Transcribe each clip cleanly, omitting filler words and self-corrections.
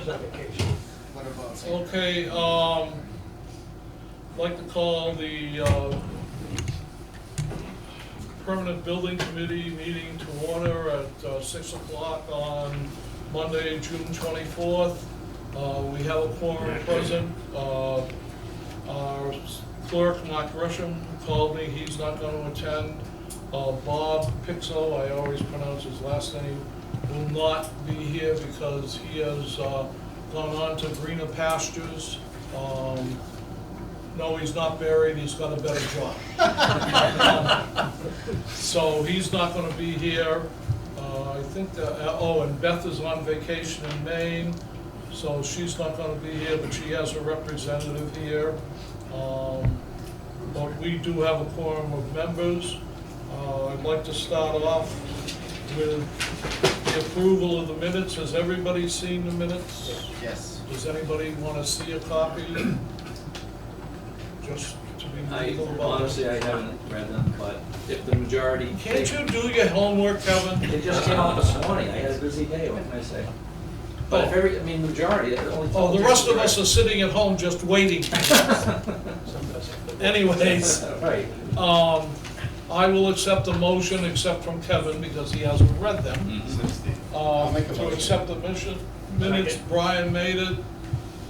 What about? Okay, I'd like to call the Permanent Building Committee meeting to order at 6 o'clock on Monday, June 24th. We have a quorum present. Our clerk, Mark Gresham, called me. He's not going to attend. Bob Pixel, I always pronounce his last name, will not be here because he has gone on to greener pastures. No, he's not buried, he's got a better job. So he's not gonna be here. I think that, and Beth is on vacation in Maine, so she's not gonna be here, but she has a representative here. But we do have a quorum of members. I'd like to start off with the approval of the minutes. Has everybody seen the minutes? Yes. Does anybody want to see a copy? Just to be legal about it. Honestly, I haven't read them, but if the majority. Can't you do your homework, Kevin? It just came out this morning, I had a busy day, what can I say? But if the majority, it only. Oh, the rest of us are sitting at home just waiting. Anyways, Right. I will accept the motion, except from Kevin, because he hasn't read them. I'll make a To motion. accept the minutes, Brian made it,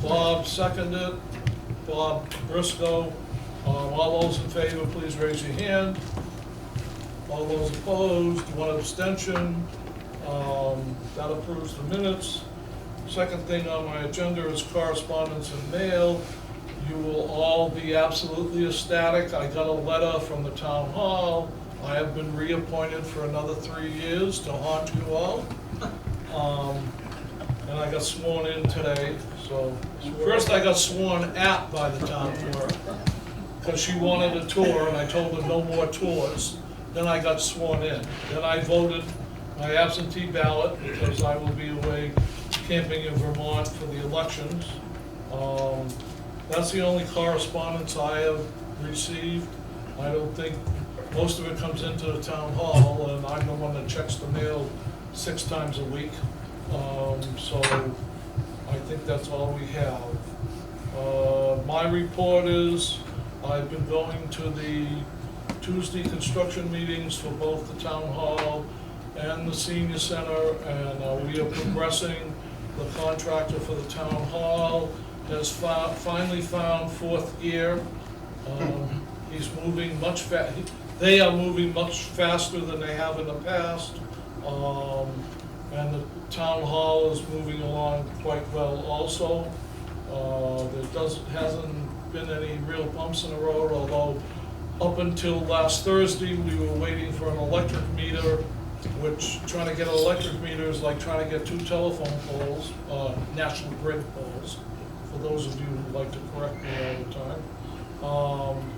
Bob seconded it, Bob Briscoe. All those in favor, please raise your hand. All those opposed, one abstention. That approves the minutes. Second thing on my agenda is correspondence and mail. You will all be absolutely ecstatic. I got a letter from the town hall. I have been reappointed for another 3 years to haunt you all. And I got sworn in today, so first I got sworn at by the town clerk, because she wanted a tour, and I told her no more tours. Then I got sworn in. Then I voted my absentee ballot, because I will be away camping in Vermont for the elections. That's the only correspondence I have received. I don't think, most of it comes into the town hall, and I'm the one that checks the mail 6 times a week. So I think that's all we have. My report is, I've been going to the Tuesday construction meetings for both the town hall and the senior center, and we are progressing. The contractor for the town hall has finally found fourth gear. He's moving much they are moving much faster than they have in the past. And the town hall is moving along quite well also. There hasn't been any real bumps in the road, although up until last Thursday, we were waiting for an electric meter, which trying to get an electric meter is like trying to get 2 telephone poles, National Grid poles, for those of you who like to correct me all the time.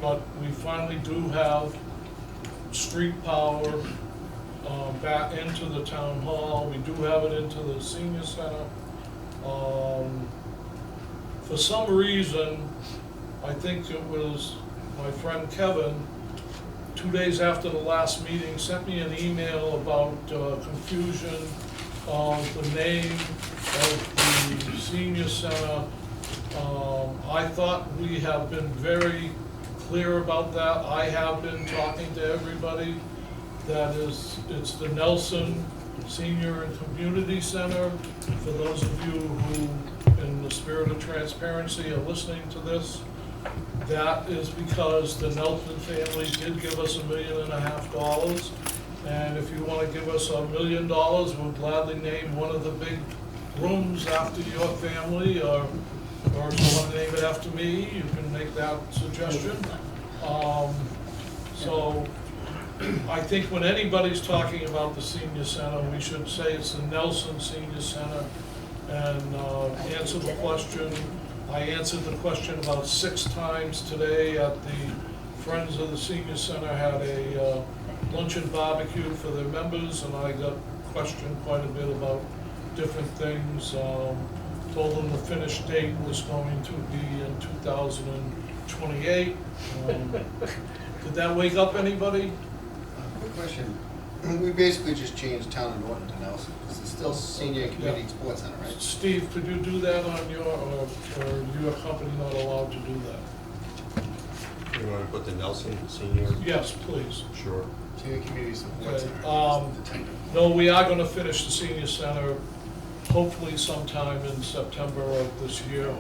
But we finally do have street power back into the town hall. We do have it into the senior center. For some reason, I think it was my friend Kevin, 2 days after the last meeting, sent me an email about confusion of the name of the senior center. I thought we have been very clear about that. I have been talking to everybody. It's the Nelson Senior and Community Center. For those of you who, in the spirit of transparency, are listening to this, that is because the Nelson family did give us $1.5 million. And if you want to give us $1 million, we'll gladly name one of the big rooms after your family, or if you want to name it after me, you can make that suggestion. So I think when anybody's talking about the senior center, we should say it's the Nelson Senior Center, and answer the question. I answered the question about 6 times today at the Friends of the Senior Center had a luncheon barbecue for their members, and I got questioned quite a bit about different things. Told them the finish date was going to be in 2028. Did that wake up anybody? Quick question. We basically just changed town and Norton to Nelson, because it's still senior community sports center, right? Steve, could you do that on your, or your company not allowed to do that? You wanna put the Nelson Senior? Yes, please. Sure. Senior community support Okay, center. is the technical. No, we are gonna finish the senior center hopefully sometime in September of this year.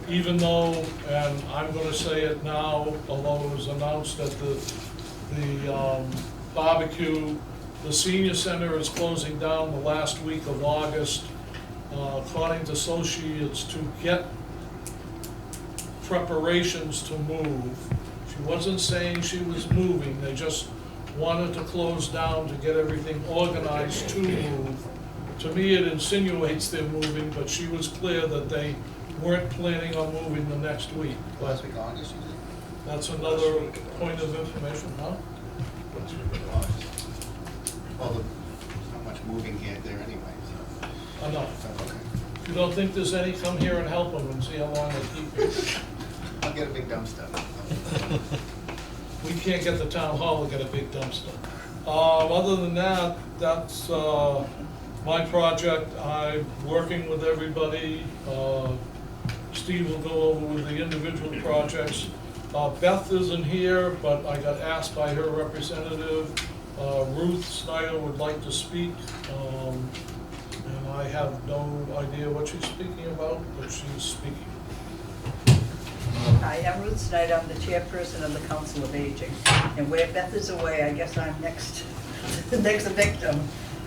Even though, and I'm gonna say it now, although it was announced at the barbecue, the senior center is closing down the last week of August, according to Associates, to get preparations to move. She wasn't saying she was moving, they just wanted to close down to get everything organized to move. To me, it insinuates they're moving, but she was clear that they weren't planning on moving the next week. But Last week of August, you said? that's another point of information, huh? Last week of August. Well, there's not much moving here, there anyway, so. Enough. Okay. If you don't think there's any, come here and help them and see how long they keep you. I'll get a big dumpster. We can't get the town hall to get a big dumpster. Other than that, that's my project. I'm working with everybody. Steve will go over with the individual projects. Beth isn't here, but I got asked by her representative. Ruth Snyder would like to speak, and I have no idea what she's speaking about, but she's speaking. Hi, I'm Ruth Snyder, I'm the chairperson of the Council of Aging. And where Beth is away, I guess I'm next, the next victim.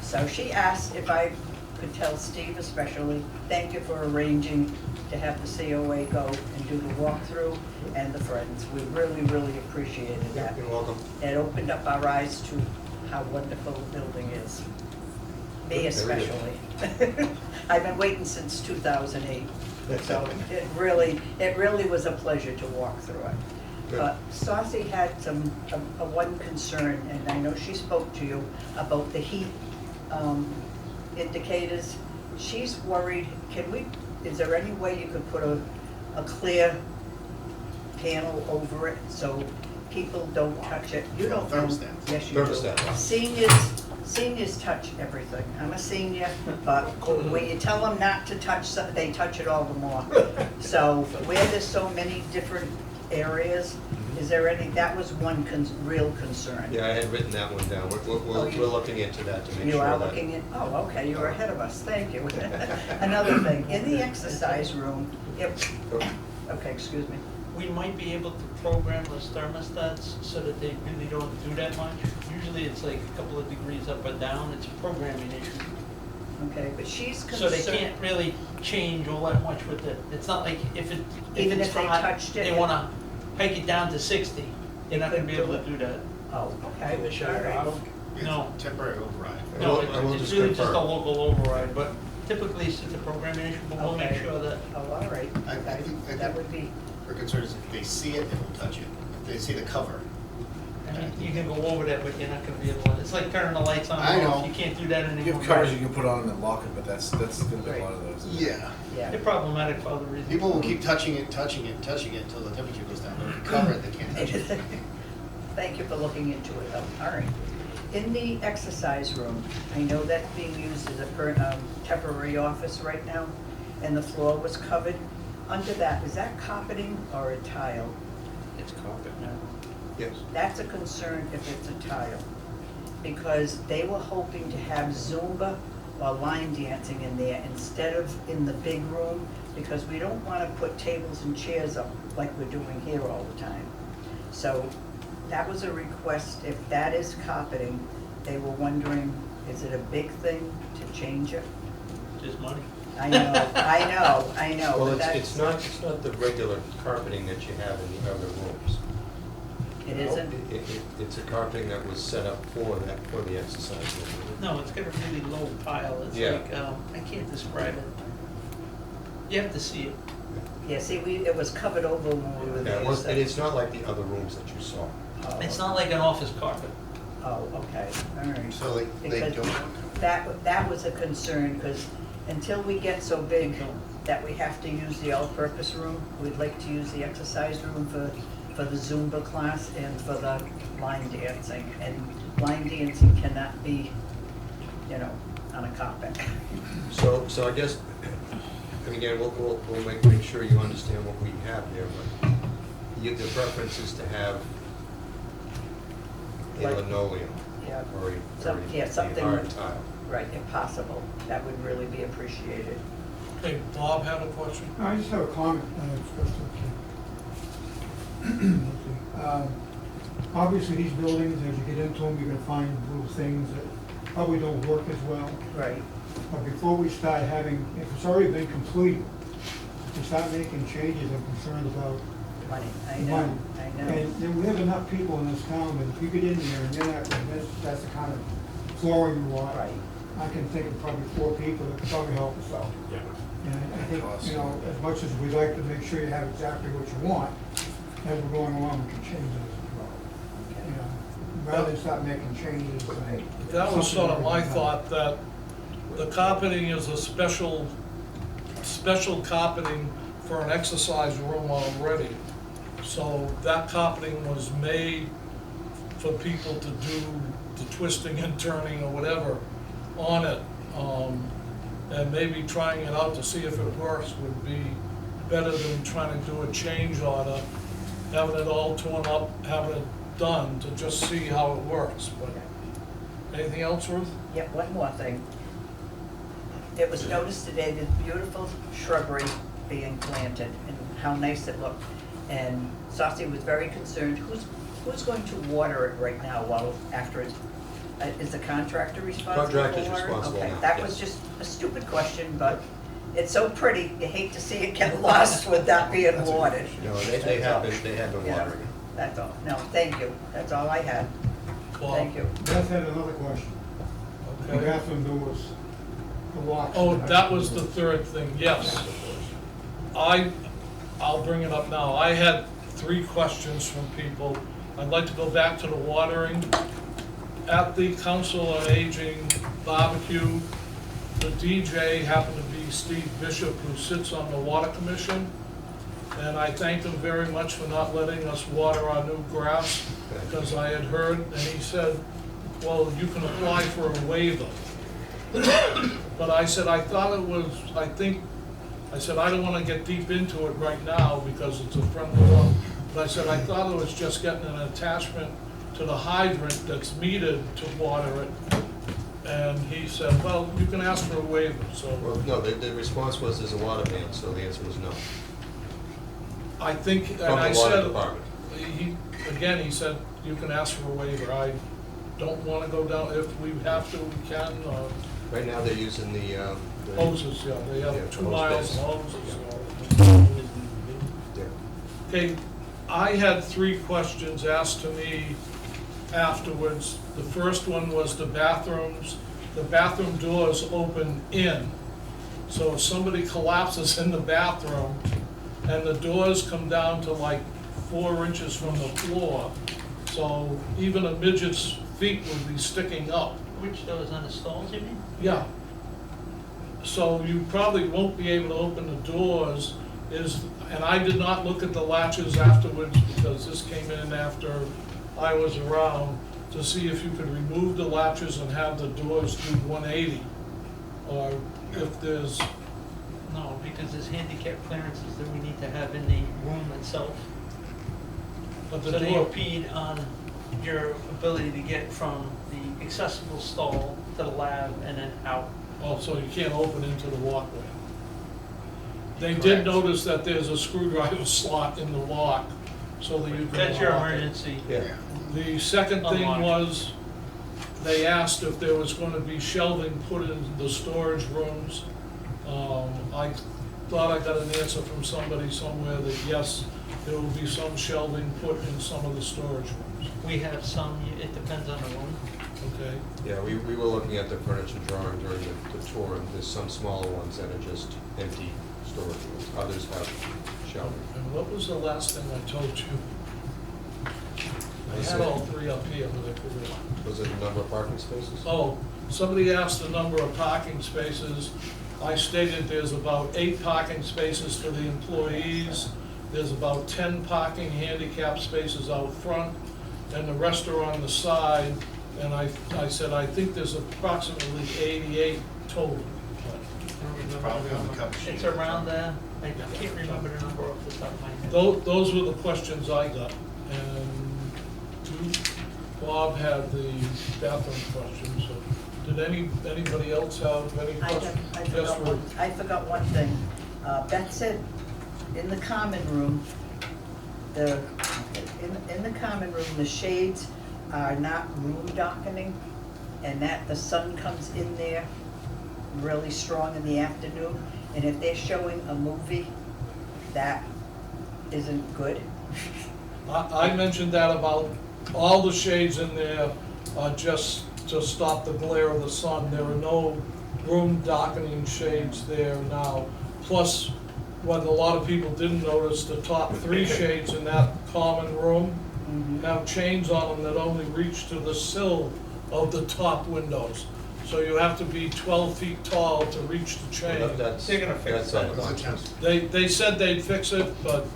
So she asked if I could tell Steve especially, thank you for arranging to have the COA go and do the walkthrough and the friends. We really, really appreciated that. You're welcome. It opened up our eyes to how wonderful the building is. Me Very good. especially. I've been waiting since 2008. So it really was a pleasure to walk through it. Good. But Saucy had a one concern, and I know she spoke to you about the heat indicators. She's worried, is there any way you could put a clear panel over it so people don't touch it? You don't know. Thermostat. Yes, you do. Thermostat. Seniors touch everything. I'm a senior, but when you tell them not to touch something, they touch it all the more. So where there's so many different areas, is there any, that was one real concern. Yeah, I had written that one down. We're looking into that to make sure You are that. looking at, oh, okay, you're ahead of us, thank you. Another thing, in the exercise room, okay, excuse me. We might be able to program those thermostats so that they really don't do that much. Usually it's like a couple of degrees up or down, it's a programming issue. Okay, but she's So concerned. they can't really change all that much with it. It's not like if Even it's if they hot, touched it, they wanna hike it down to 60. You're not gonna be able to do that. Oh, okay, They shut all it right. off. It's No. temporary override. I No, will it's just really just a confirm. local override, but typically it's a programming issue, but we'll make Okay. sure that. Oh, all right. I think- That would be, Her concern is if they see it, they will touch it. If they see the cover. I mean, you can go over that, but you're not gonna be able to, it's like turning the lights on I and off, know. you can't do that You anymore. have covers you can put on and lock it, but that's gonna be a lot of those. Yeah. yeah. They're problematic for other reasons. People will keep touching it until the temperature goes down. But if you cover it, they can't touch it. Thank you for looking into it, though. All right. In the exercise room, I know that's being used as a temporary office right now, and the floor was covered. Under that, is that carpeting or a tile? It's carpet now. Yes. That's a concern if it's a tile, because they were hoping to have Zumba or line dancing in there instead of in the big room, because we don't want to put tables and chairs up like we're doing here all the time. So that was a request. If that is carpeting, they were wondering, is it a big thing to change it? Just money. I know. Well, but it's not the regular carpeting that you have in the other rooms. It isn't? It's a carpeting that was set up for the exercise room. No, it's got a really low pile. It's Yeah. like, I can't describe it. You have to see it. Yeah, see, it was covered over when we were Yeah, there. it was, so- and it's not like the other rooms that you saw. Oh, It's not like an office carpet. Oh, okay, all right. So they Because don't. that was a concern, because until we get so big that we have to use the all-purpose room, we'd like to use the exercise room for for the Zumba class and for the line dancing. And line dancing cannot be, you know, on a carpet. So I guess, and again, we'll make sure you understand what we have there, but the preference is to have a Like- linoleum Yeah, or a something, hard tile. right, if possible, that would really be appreciated. Okay, Bob had a question? I just have a comment, if that's okay. Obviously, these buildings, as you get into them, you're gonna find little things that probably don't work as well. Right, But before we start having, if it's already been completed, if we start making changes, I'm concerned about money, I money. know, I know. And then we have enough people in this town that if you get in there and they're not, and that's the kind of flooring you want. Right. I can think of probably 4 people that could probably help us out. Yeah. And I think, you know, as much as we'd like to make sure you have exactly what you want, as we're going along, we can change it as well. You know, rather than start making changes. That was sort of my thought, that the carpeting is a special carpeting for an exercise room already. So that carpeting was made for people to do the twisting and turning or whatever on it. And maybe trying it out to see if it works would be better than trying to do a change order, having it all torn up, having it done, to just see how it works. But anything else, Ruth? Yeah, one more thing. It was noticed today, this beautiful shrubbery being planted and how nice it looked. And Saucy was very concerned, who's going to water it right now while, after it's, is the contractor responsible for it? Contractor's responsible Okay, now, that yes. was just a stupid question, but it's so pretty, you hate to see it get lost with that being watered. No, they have been Yeah, watering it. that's all. No, thank you. That's all I had. Bob? Thank you. Beth had another question. The Okay. bathroom doors, the locks. Oh, that was the third thing, yes. I'll bring it up now. I had 3 questions from people. I'd like to go back to the watering. At the Council on Aging barbecue, the DJ happened to be Steve Bishop, who sits on the Water Commission. And I thanked him very much for not letting us water our new grass, because I had heard, and he said, well, you can apply for a waiver. But I said, I thought it was, I said, I don't want to get deep into it right now because it's a friendly one. But I said, I thought it was just getting an attachment to the hydrant that's metered to water it. And he said, well, you can ask for a waiver, so Well, no, the response was there's a water main, so the answer was no. I think, and From I the water said, department. he said, you can ask for a waiver. I don't want to go down, if we have to, we can, Right now, they're using the hoses, yeah, they Yeah, have 2 hose miles base. of hoses. Yeah. Okay, I had 3 questions asked to me afterwards. The first one was the bathrooms. The bathroom doors open in. So if somebody collapses in the bathroom and the doors come down to like 4 inches from the floor, so even a midget's feet would be sticking up. Which doors on the stalls, you mean? Yeah. So you probably won't be able to open the doors, and I did not look at the latches afterwards because this came in after I was around, to see if you could remove the latches and have the doors do 180. Or if there's, No, because there's handicap clearances that we need to have in the room itself. but So the they door, impede on your ability to get from the accessible stall to the lab and then out. oh, so you can't open into the walkway. They did Correct. notice that there's a screwdriver slot in the lock, so that you can That's your unlock it. emergency. Yeah. The second thing Unlock. was, they asked if there was gonna be shelving put in the storage rooms. I thought I got an answer from somebody somewhere that yes, there will be some shelving put in some of the storage rooms, We have some, it depends on the room. okay? Yeah, we were looking at the furniture drawing during the tour, and there's some smaller ones that are just empty storage rooms. Others have shelving. And what was the last thing I told you? I had all 3 up here, but I forgot. Was it the number of parking spaces? Oh, somebody asked the number of parking spaces. I stated there's about 8 parking spaces for the employees There's about 10 parking handicap spaces out front, and the rest are on the side. And I said, I think there's approximately 88 total. I don't remember Probably the on the number. cover sheet. It's around there. I can't remember the number off the top of my head. Those were the questions I got. And Bob had the bathroom questions. So did anybody else have any questions? I forgot one thing. Beth said, in the common room, in the common room, the shades are not room darkening, and that the sun comes in there really strong in the afternoon, and if they're showing a movie, that isn't good. I mentioned that about all the shades in there are just to stop the glare of the sun. There are no room darkening shades there now. Plus, what a lot of people didn't notice, the top 3 shades in that common room have chains on them that only reach to the sill of the top windows. So you have to be 12 feet tall to reach the chain. They're gonna fix that. They said they'd fix it, but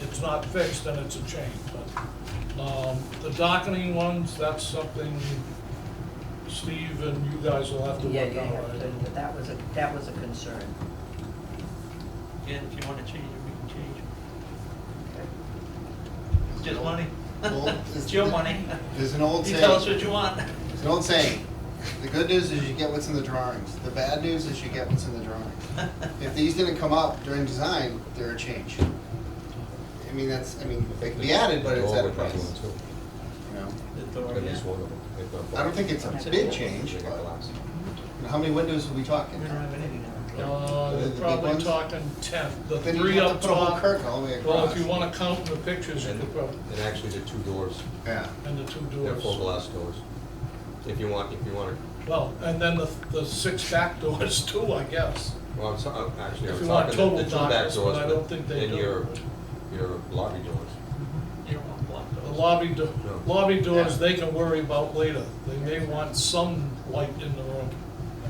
it's not fixed and it's a chain. But the docketing ones, that's something Steve and you guys will have to Yeah, work you out. have I to, don't know. that was a concern. Again, if you wanna change it, we can change it. It's There's just an money. old- It's your money. There's an old You saying. tell us what you want. There's an old saying. The good news is you get what's in the drawings. The bad news is you get what's in the drawings. If these didn't come up during design, they're a change. I mean, they can be added, but it's at a price, you know? The door, yeah. I don't think it's a big change, but how many windows are we talking? We don't have anything now. You're The big probably ones? talking 10. The Then you 3 have up to put a whole top. curtain all the way Well, across. if you wanna count the pictures, you And could probably, and actually, the 2 doors, Yeah. and the 2 they're full doors. glass doors. If you want, Well, and then the 6 back doors too, I guess. well, actually, I If was you want talking total the 2 back darkness, doors, but I don't think they then do. your lobby doors. You don't want block The doors. No. lobby doors, Yeah. they can worry about later. They may want some light in the room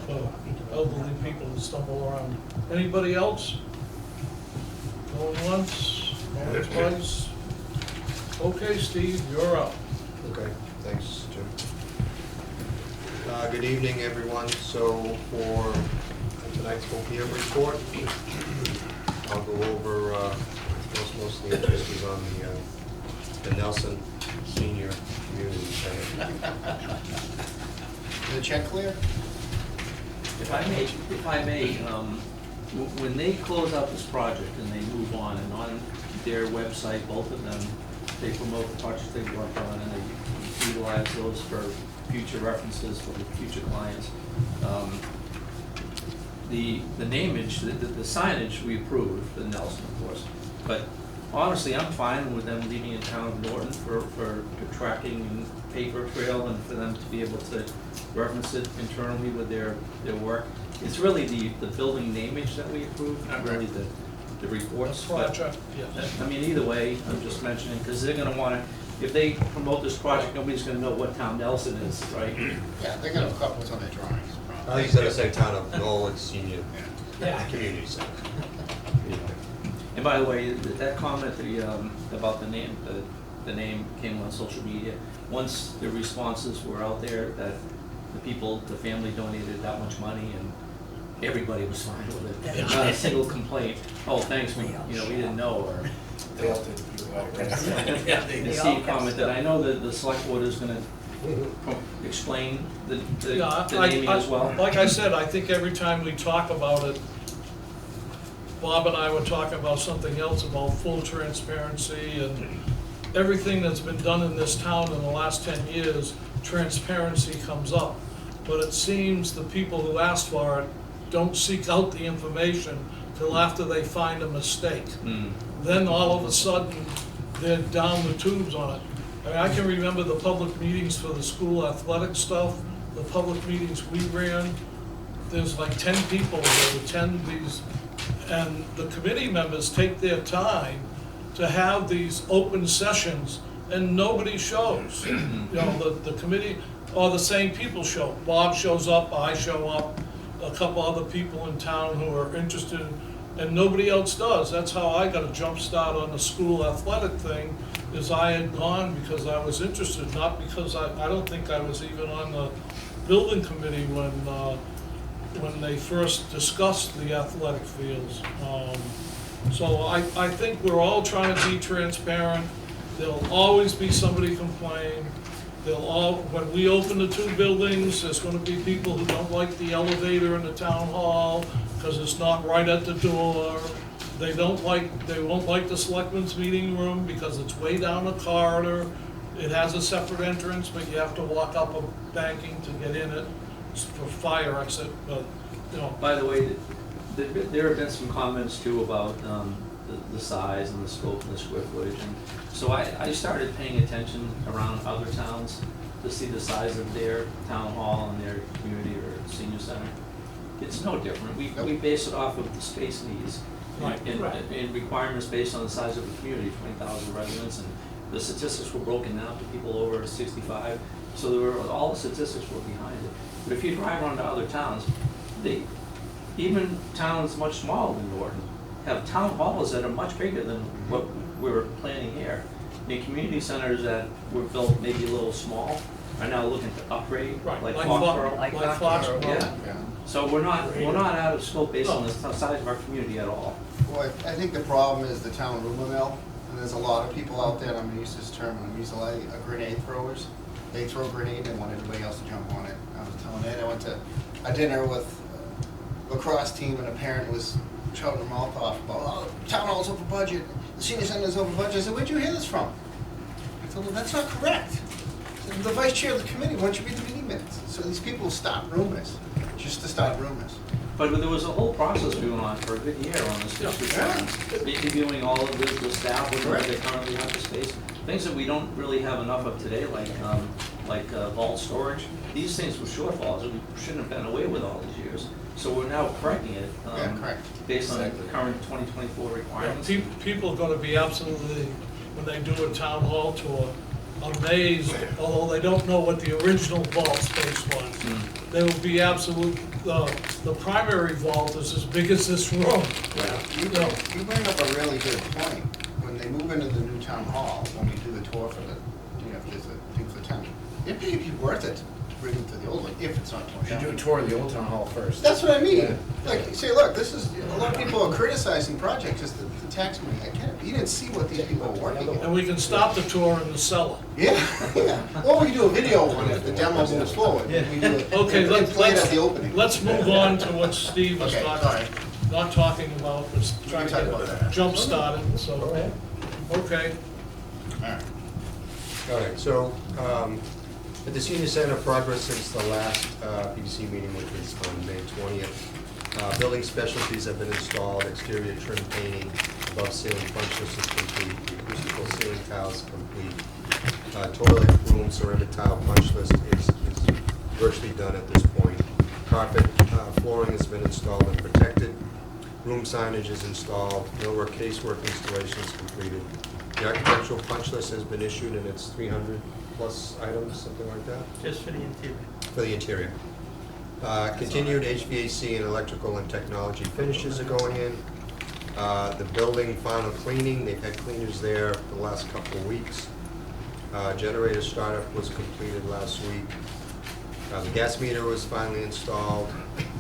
for elderly people to stumble around. Anybody else? Going once, going twice? Okay, Steve, you're up. Okay, thanks, Jim. Good evening, everyone. So for tonight's OPM report, I'll go over, most of the interest is on the Nelson Senior Community Center. Is the check clear? If I may, when they close out this project and they move on, and on their website, both of them, they promote the projects they've worked on, and they utilize those for future references for the future clients. The nameage, the signage we approved, the Nelson, of course, but honestly, I'm fine with them leaving in town of Norton for tracking and paper trail, and for them to be able to reference it internally with their work. It's really the building nameage that we approved, not really the reports. but- Project, yeah. I mean, either way, I'm just mentioning, because they're gonna wanna, if they promote this project, nobody's gonna know what town Nelson is, right? Yeah, they're gonna put what's on their drawings. I was gonna say town of Norwood Senior Yeah. Community Center. And by the way, that comment about the name came on social media. Once the responses were out there that the family donated that much money, and everybody was fine with it. Not a single complaint, oh, thanks, we didn't know, or. They all did. And They all Steve kept commented, I know that the select board is gonna explain the Yeah, naming as well. Like I said, I think every time we talk about it, Bob and I were talking about something else, about full transparency and everything that's been done in this town in the last 10 years, transparency comes up. But it seems the people who asked for it don't seek out the information till after they find a mistake. Then all of a sudden, they're down the tubes on it. I mean, I can remember the public meetings for the school athletic stuff, the public meetings we ran. There's like 10 people that attend these, and the committee members take their time to have these open sessions, and nobody shows. You know, the committee, or the same people show. Bob shows up, I show up, a couple other people in town who are interested and nobody else does. That's how I got a jump start on the school athletic thing, is I had gone because I was interested, not because I don't think I was even on the building committee when they first discussed the athletic fields. So I think we're all trying to be transparent. There'll always be somebody complain. When we open the two buildings, there's gonna be people who don't like the elevator in the town hall, because it's not right at the door. They won't like the selectmen's meeting room because it's way down the corridor. It has a separate entrance, but you have to walk up a banking to get in it for fire exit, but, you know. By the way, there have been some comments too about the size and the scope and the square footage. And so I started paying attention around other towns to see the size of their town hall and their community or senior center. It's no different. We base it off of the space needs. Right. And requirements based on the size of the community, 20,000 residents, and the statistics were broken down to people over 65, so all the statistics were behind it. But if you drive around to other towns, even towns much smaller than Norton have town halls that are much bigger than what we're planning here. And community centers that were built maybe a little small are now looking to upgrade, Right, like like Foxborough. Like Foxborough. Yeah. So we're not out of scope based on the size of our community at all. Well, I think the problem is the town rumor mill, and there's a lot of people out there, and I'm gonna use this term, I'm using grenade throwers. They throw a grenade and want everybody else to jump on it. I was telling Ed, I went to a dinner with a lacrosse team, and a parent was shouting their mouth off about, oh, town hall's over budget, the senior center's over budget. I said, where'd you hear this from? I told them, that's not correct. I said, the vice chair of the committee, why don't you read the meeting minutes? So these people stop rumors, just to stop rumors. But there was a whole process we went on for a good year on this district plan, interviewing all of the staff, whether they currently have the space. Things that we don't really have enough of today, like vault storage. These things were shortfalls that we shouldn't have been away with all these years. So we're now correcting it, Correct. based on the current 2024 requirements. People are gonna be absolutely, when they do a town hall tour, amazed, although they don't know what the original vault space was. They will be absolute, the primary vault is as big as this room. You bring up a really good point. When they move into the new town hall, when we do the tour for the, if there's a thing for the town, it may be worth it to bring them to the old one, if it's not torn You should do a down. tour of the old town hall first. That's what I mean. Yeah. Like, say, look, this is, a lot of people are criticizing projects, just the tax money. I get it. You didn't see what these people are working on. And we can stop the tour in the cellar. Yeah, yeah. Or we can do a video one if the demo moves forward. We do it. Okay, We can play it at the opening. let's move on to what Steve was Okay, talking, sorry. not talking about, but trying to talk about get that. jump started, so, okay. All right. All right, so, at the senior center, progress since the last PDC meeting, which was on May 20th. Building specialties have been installed, exterior trim painting, above ceiling punch list is complete, the acoustical ceiling tiles complete. Toilet room ceramic tile punch list is virtually done at this point. Carpet flooring has been installed and protected. Room signage is installed, millwork casework installation is completed. The architectural punch list has been issued and it's 300 plus items, something like that, Just for the interior. for the interior. Continued HVAC and electrical and technology finishes are going in. The building final cleaning, they've had cleaners there for the last couple of weeks. Generator startup was completed last week. The gas meter was finally installed.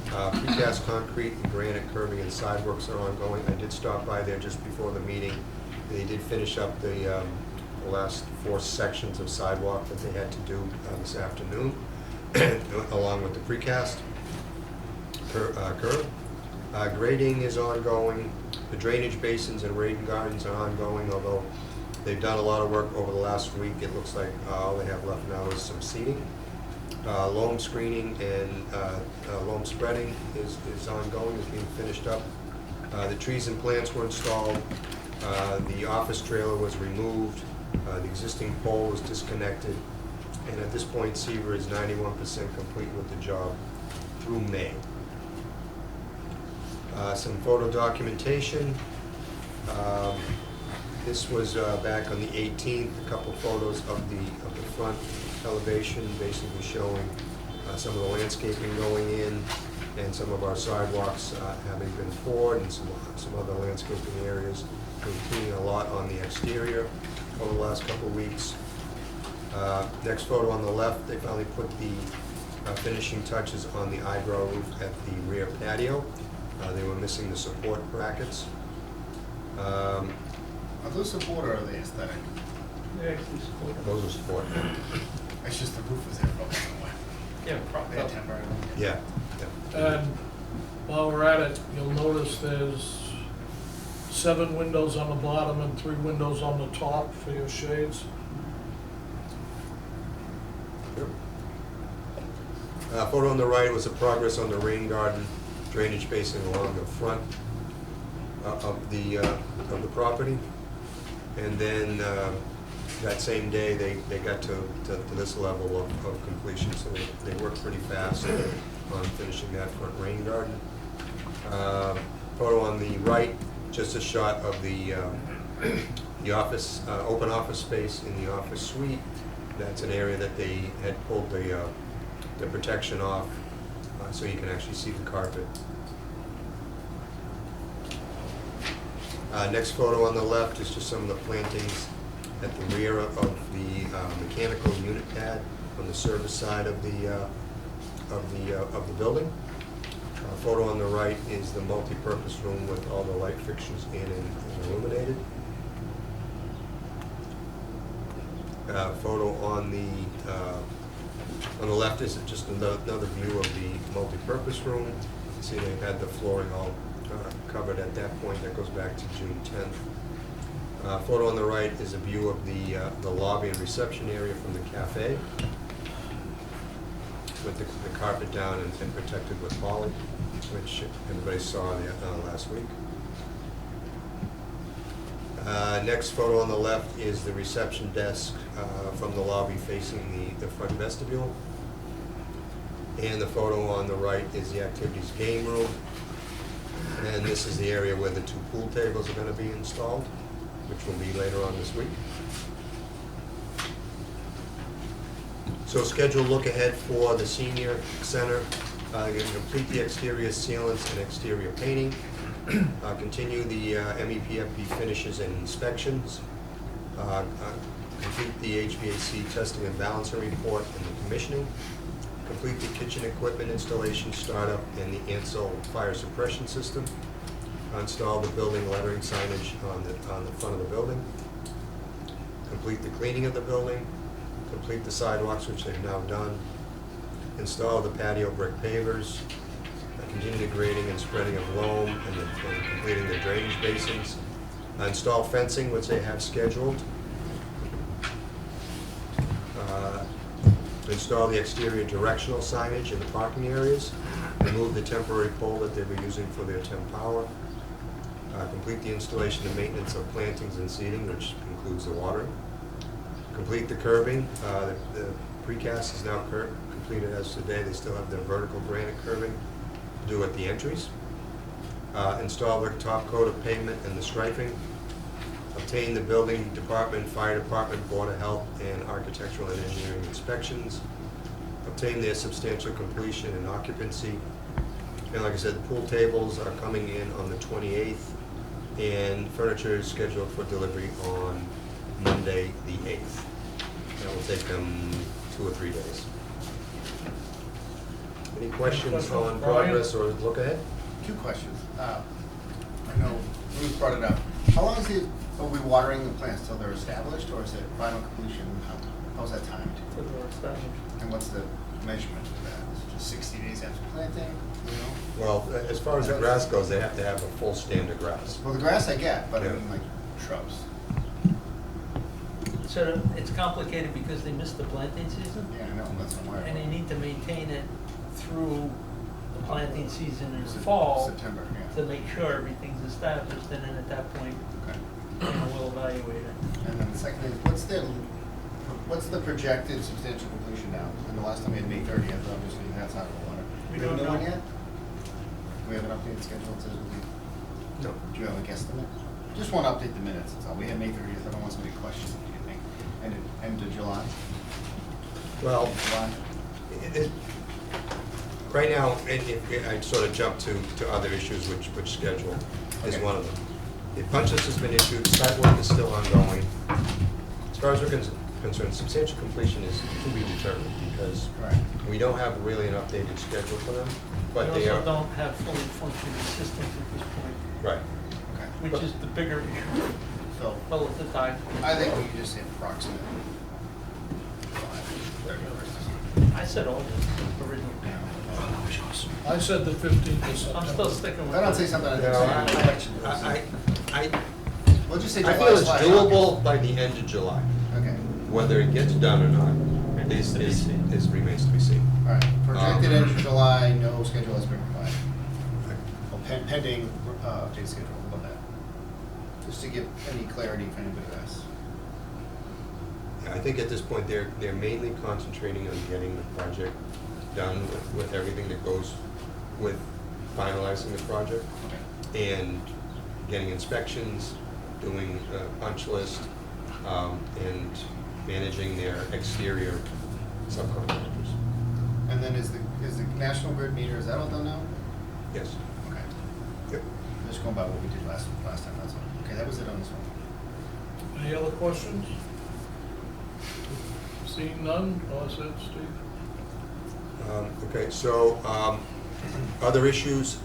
Precast concrete and granite curbing and sidewalks are ongoing. I did stop by there just before the meeting. They did finish up the last 4 sections of sidewalk that they had to do this afternoon, along with the precast curb. Grading is ongoing. The drainage basins and rain gardens are ongoing, although they've done a lot of work over the last week. It looks like all they have left now is some seeding. Loam screening and loam spreading is ongoing, is being finished up. The trees and plants were installed. The office trailer was removed. The existing pole was disconnected. And at this point, Seaver is 91% complete with the job through May. Some photo documentation. This was back on the 18th, a couple photos of the front elevation, basically showing some of the landscaping going in. and some of our sidewalks having been poured, and some other landscaping areas. We're cleaning a lot on the exterior over the last couple of weeks. Next photo on the left, they finally put the finishing touches on the eyebrow roof at the rear patio. They were missing the support brackets. Are those support or are they aesthetic? They're actually supportive. Those are support. It's just the roof was there for a while. Yeah, propped They had up. temporary. Yeah. And while we're at it, you'll notice there's 7 windows on the bottom and 3 windows on the top for your shades. Photo on the right was a progress on the rain garden drainage basin along the front of the property. And then that same day, they got to this level of completion, so they worked pretty fast on finishing that front rain garden. Photo on the right, just a shot of the office, open office space in the office suite. That's an area that they had pulled the protection off, so you can actually see the carpet. Next photo on the left is just some of the plantings at the rear of the mechanical unit pad on the service side of the building. Photo on the right is the multi-purpose room with all the light fixtures in and illuminated. Photo on the left is just another view of the multi-purpose room. See, they had the flooring all covered at that point. That goes back to June 10th. Photo on the right is a view of the lobby and reception area from the cafe, with the carpet down and protected with poly, which everybody saw last week. Next photo on the left is the reception desk from the lobby facing the front vestibule. And the photo on the right is the activities game room. And this is the area where the 2 pool tables are going to be installed, which will be later on this week. So scheduled look ahead for the senior center. Going to complete the exterior sealants and exterior painting. Continue the MEPFB finishes and inspections. Complete the HVAC testing and balancing report and the commissioning. Complete the kitchen equipment installation, startup, and the Ansel fire suppression system. Install the building lettering signage on the front of the building. Complete the cleaning of the building. Complete the sidewalks, which they've now done. Install the patio brick pavers. Continue the grading and spreading of loam and completing the drainage basins. Install fencing, which they have scheduled. Install the exterior directional signage in the parking areas. Remove the temporary pole that they were using for their temp power. Complete the installation and maintenance of plantings and seeding, which includes the watering. Complete the curbing. The precast is now completed as today. They still have their vertical granite curbing to do at the entries. Install the top coat of pavement and the striping. Obtain the building department, fire department, board of health, and architectural and engineering inspections. Obtain their substantial completion and occupancy. And like I said, the pool tables are coming in on the 28th, and furniture is scheduled for delivery on Monday, the 8th. That will take them 2 or 3 days. Any questions on progress or look ahead? 2 questions. I know Ruth brought it up. How long are we watering the plants till they're established, or is it final completion? How's that timed? Till they're established. And what's the measurement of that? Is it just 60 days after planting? You know? Well, as far as the grass goes, they have to have a full stand of grass. Well, the grass I get, but I Yeah. mean like shrubs. So it's complicated because they missed the planting season, Yeah, I know, that's what I'm worried and they about. need to maintain it through the planting season in the fall September, yeah. to make sure everything's established, and then at that point, Okay. we'll evaluate it. And then the second thing, what's the projected substantial completion now? And the last time we had May 30th, obviously that's out of the water. We Do have a don't new one know. yet? Do we have an updated schedule to, No. do you have a guesstimate? Just want to update the minutes, that's all. We had May 30th, I don't want somebody to question anything. End of July? Well, July? right now, I'd sort of jump to other issues, which schedule is Okay. one of them. The punch list has been issued, sidewalk is still ongoing. As far as we're concerned, substantial completion is to be determined, because Right. we don't have really an updated schedule for them, but We they also are. don't have fully functioning systems at this point, Right. Okay. which is the bigger issue So, relative to time. I think we can just say approximate. I said August originally. I said the 15th of September. I'm still sticking with If I don't say it. something, I No, think. I We'll just say feel July it's slash doable by the end of July. Okay, Whether it gets done or not is remains to be seen. all right. Projected end of July, no schedule has been provided. Well, pending, update schedule, how about that? Just to give any clarity if anybody asks. I think at this point, they're mainly concentrating on getting the project done with everything that goes with finalizing the project, and getting inspections, doing a punch list, and managing their exterior subcontractors. And then is the National Grid meter, is that all done now? Yes. Okay. Yep. Just going by what we did last time, that's all. Okay, that was it on this one. Any other questions? Seeing none, that's it, Steve. Okay, so, other issues,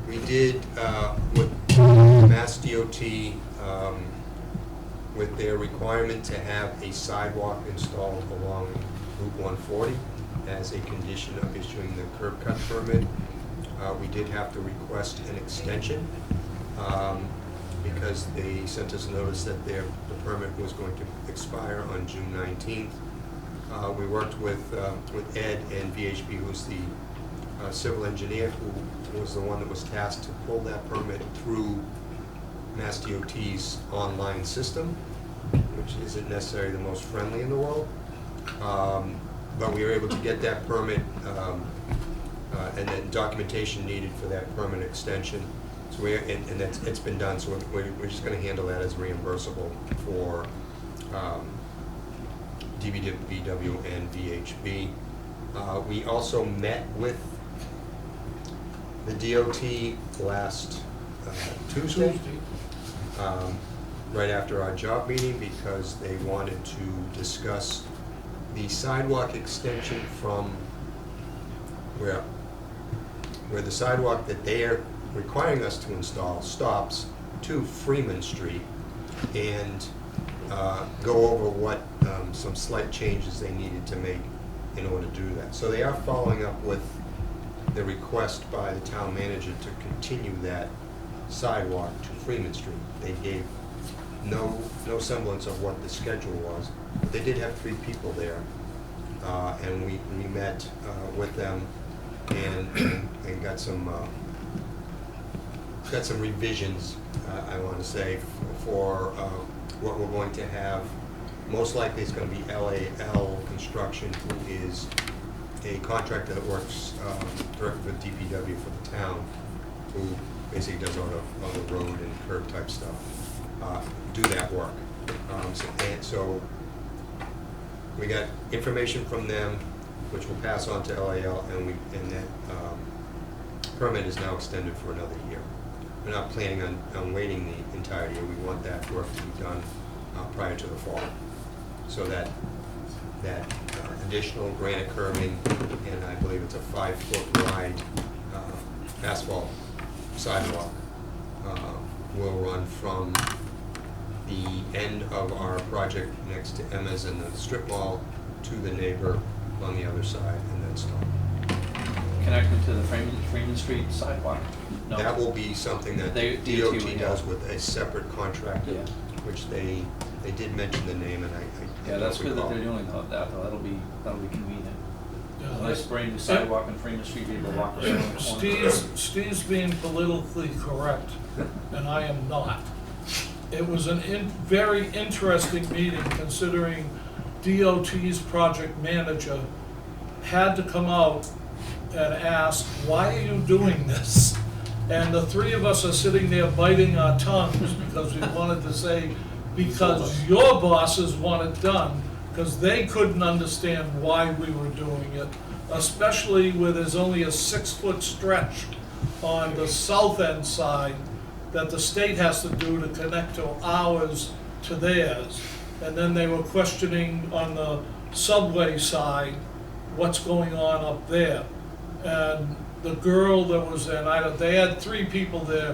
we did, with Mass DOT, with their requirement to have a sidewalk installed along Route 140 as a condition of issuing the curb cut permit, we did have to request an extension, because they sent us a notice that the permit was going to expire on June 19th. We worked with Ed and VHB, who's the civil engineer, who was the one that was tasked to pull that permit through Mass DOT's online system, which isn't necessarily the most friendly in the world. But we were able to get that permit, and then documentation needed for that permit extension. So and it's been done, so we're just gonna handle that as reimbursable for DBW and VHB. We also met with the DOT last Tuesday, right after our job meeting, because they wanted to discuss the sidewalk extension from where the sidewalk that they are requiring us to install stops to Freeman Street, and go over what some slight changes they needed to make in order to do that. So they are following up with the request by the town manager to continue that sidewalk to Freeman Street. They gave no semblance of what the schedule was, but they did have 3 people there, and we met with them and got some revisions, I want to say, for what we're going to have. Most likely it's going to be LAL Construction, who is a contractor that works directly with DPW for the town, who basically does all the road and curb type stuff, do that work. So we got information from them, which we'll pass on to LAL, and that permit is now extended for another year. We're not planning on waiting the entire year. We want that work to be done prior to the fall, so that additional granite curbing, and I believe it's a 5-foot wide asphalt sidewalk, will run from the end of our project next to Emma's and the strip mall to the neighbor on the other side, and then stop. Connected to the Freeman Street sidewalk? No. That will be something that They- DOT would does help. with a separate contractor, Yeah. which they did mention the name, and I Yeah, that's don't good that recall. they're doing that, though. That'll be convenient. Yeah, A nice brand new sidewalk on Freeman Street, be able to walk around the corner. Steve's being politically correct, and I am not. It was a very interesting meeting, considering DOT's project manager had to come out and ask, why are you doing this? And the 3 of us are sitting there biting our tongues because we wanted to say, because your bosses want it done, because they couldn't understand why we were doing it. especially where there's only a 6-foot stretch on the south end side that the state has to do to connect to ours to theirs. And then they were questioning on the subway side, what's going on up there. And the girl that was there, and they had 3 people there.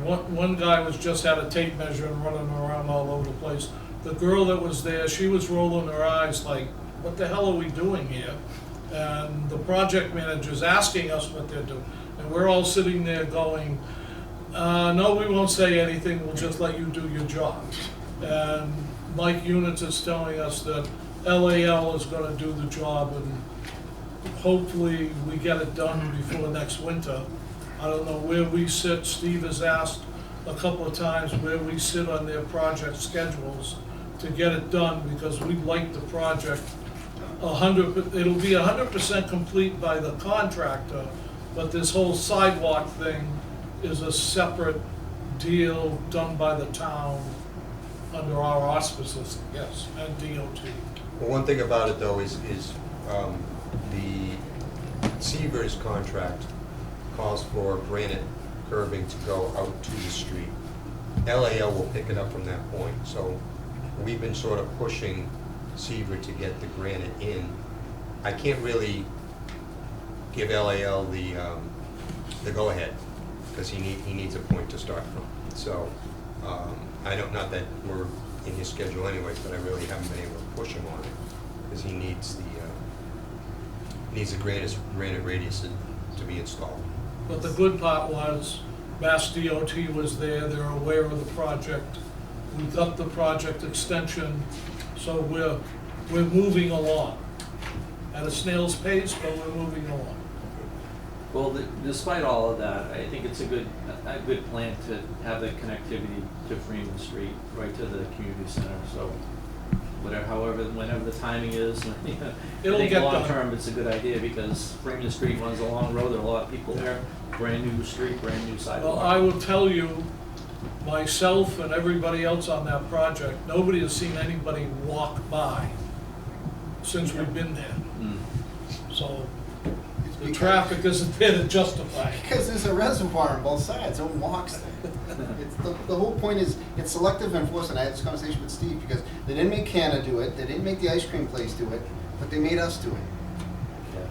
One guy was just had a tape measure and running around all over the place. The girl that was there, she was rolling her eyes like, what the hell are we doing here? And the project manager's asking us what they're doing. And we're all sitting there going, no, we won't say anything, we'll just let you do your job. And Mike Units is telling us that LAL is gonna do the job, and hopefully we get it done before next winter. I don't know where we sit. Steve has asked a couple of times where we sit on their project schedules to get it done, because we like the project 100, it'll be 100% complete by the contractor, but this whole sidewalk thing is a separate deal done by the town under our auspices, yes, and DOT. Well, one thing about it though is the Seavers contract calls for granite curbing to go out to the street. LAL will pick it up from that point, so we've been sort of pushing Seaver to get the granite in. I can't really give LAL the go-ahead, because he needs a point to start from. So, I don't, not that we're in his schedule anyways, but I really haven't been able to push him on it, because he needs the granite radius to be installed. But the good part was, Mass DOT was there, they're aware of the project. We got the project extension, so we're moving along. At a snail's pace, but we're moving along. Well, despite all of that, I think it's a good plan to have the connectivity to Freeman Street, right to the community center, so whenever the timing is, you know, It'll I think get long done. term, it's a good idea, because Freeman Street runs a long road, there are a lot of people there, brand new street, brand new sidewalk. Well, I will tell you, myself and everybody else on that project, nobody has seen anybody walk by since we've been there. Mm. So It's the because- traffic isn't there to justify it. Because there's a reservoir on both sides, no one walks there. It's the whole point is, it's selective enforcement. I had this conversation with Steve, because they didn't make Canna do it, they didn't make the ice cream place do it, but they made us do it. Yeah.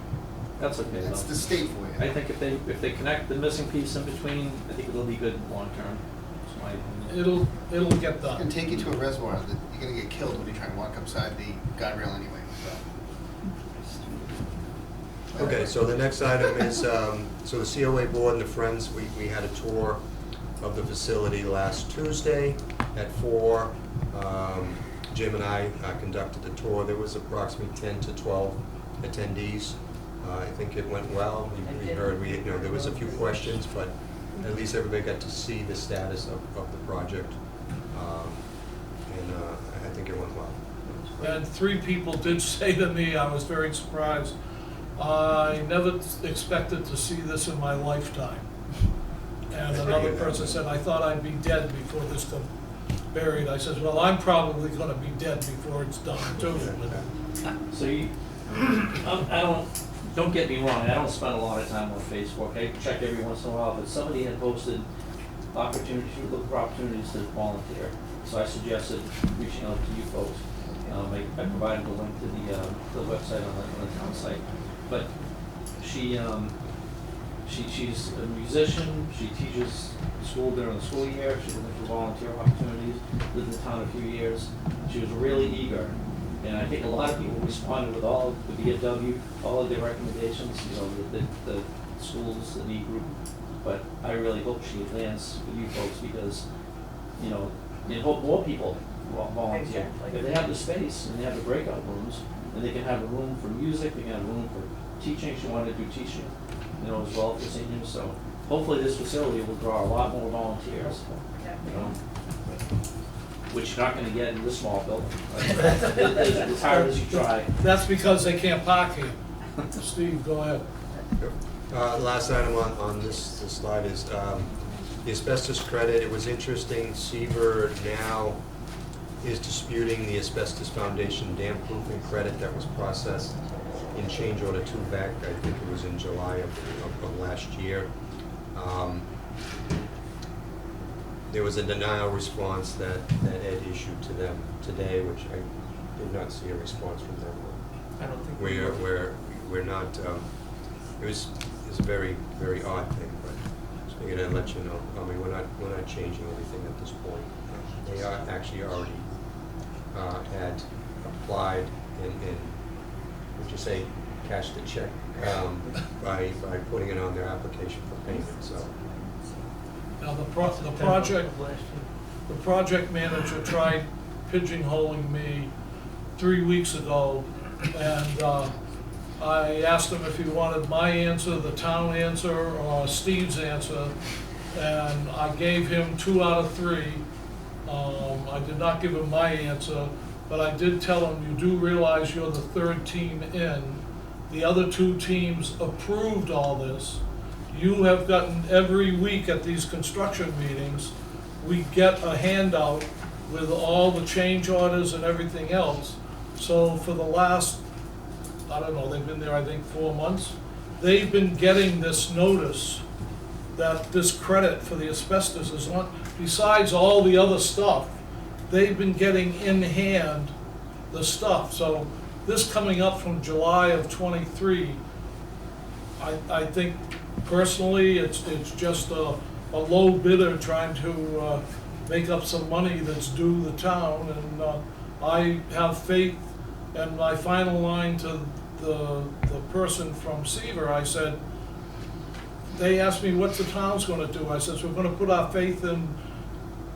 That's okay, That's though. the state for you. I think if they connect the missing piece in between, I think it'll be good long term. That's my opinion. It'll get It's gonna done. take you to a reservoir that you're gonna get killed when you try and walk upside the guardrail anyway, so. Okay, so the next item is, so the COA board and the Friends, we had a tour of the facility last Tuesday at 4. Jim and I conducted the tour. There was approximately 10 to 12 attendees. I think it went well. We heard, there was a few questions, but at least everybody got to see the status of the project. And I think it went well. And 3 people did say to me, I was very surprised, I never expected to see this in my lifetime. And another person said, I thought I'd be dead before this got buried. I said, well, I'm probably gonna be dead before it's done too. So don't get me wrong, I don't spend a lot of time on Facebook. I check every once in a while, but somebody had posted look for opportunities to volunteer. So I suggested reaching out to you folks. I provided the link to the website on the town site. But she's a musician, she teaches school during the school year, she's looking for volunteer opportunities, lived in the town a few years. She was really eager, and I think a lot of people responded with all of the VFW, all of their recommendations, the schools, the knee group. But I really hope she advances with you folks, because, and hope more people volunteer. Exactly. If they have the space and they have the breakout rooms, and they can have a room for music, they can have a room for teaching, she wanted to do teaching, as well for seniors, so hopefully this facility will draw a lot more volunteers, which you're not gonna get in this small building. As hard as you try. That's because they can't park here. Steve, go ahead. Last item on this slide is the asbestos credit. It was interesting, Seaver now is disputing the asbestos foundation dam proofing credit that was processed in change order two back, I think it was in July of last year. There was a denial response that Ed issued to them today, which I did not see a response from them. I don't think. We're not, it was a very, very odd thing, but just figured I'd let you know. I mean, we're not changing anything at this point. They are actually already had applied and would you say, cashed the check by putting it on their application for payment, so. Now, the project manager tried pigeonholing me 3 weeks ago, and I asked him if he wanted my answer, the town answer, or Steve's answer, and I gave him 2 out of 3. I did not give him my answer, but I did tell him, you do realize you're the 3rd team in. The other 2 teams approved all this. You have gotten every week at these construction meetings, we get a handout with all the change orders and everything else. So for the last, I don't know, they've been there, I think, 4 months. They've been getting this notice that this credit for the asbestos is on, besides all the other stuff, they've been getting in hand the stuff. So this coming up from July of '23, I think personally, it's just a low bidder trying to make up some money that's due the town, and I have faith. And my final line to the person from Seaver, I said, they asked me what the town's gonna do. I said, we're gonna put our faith in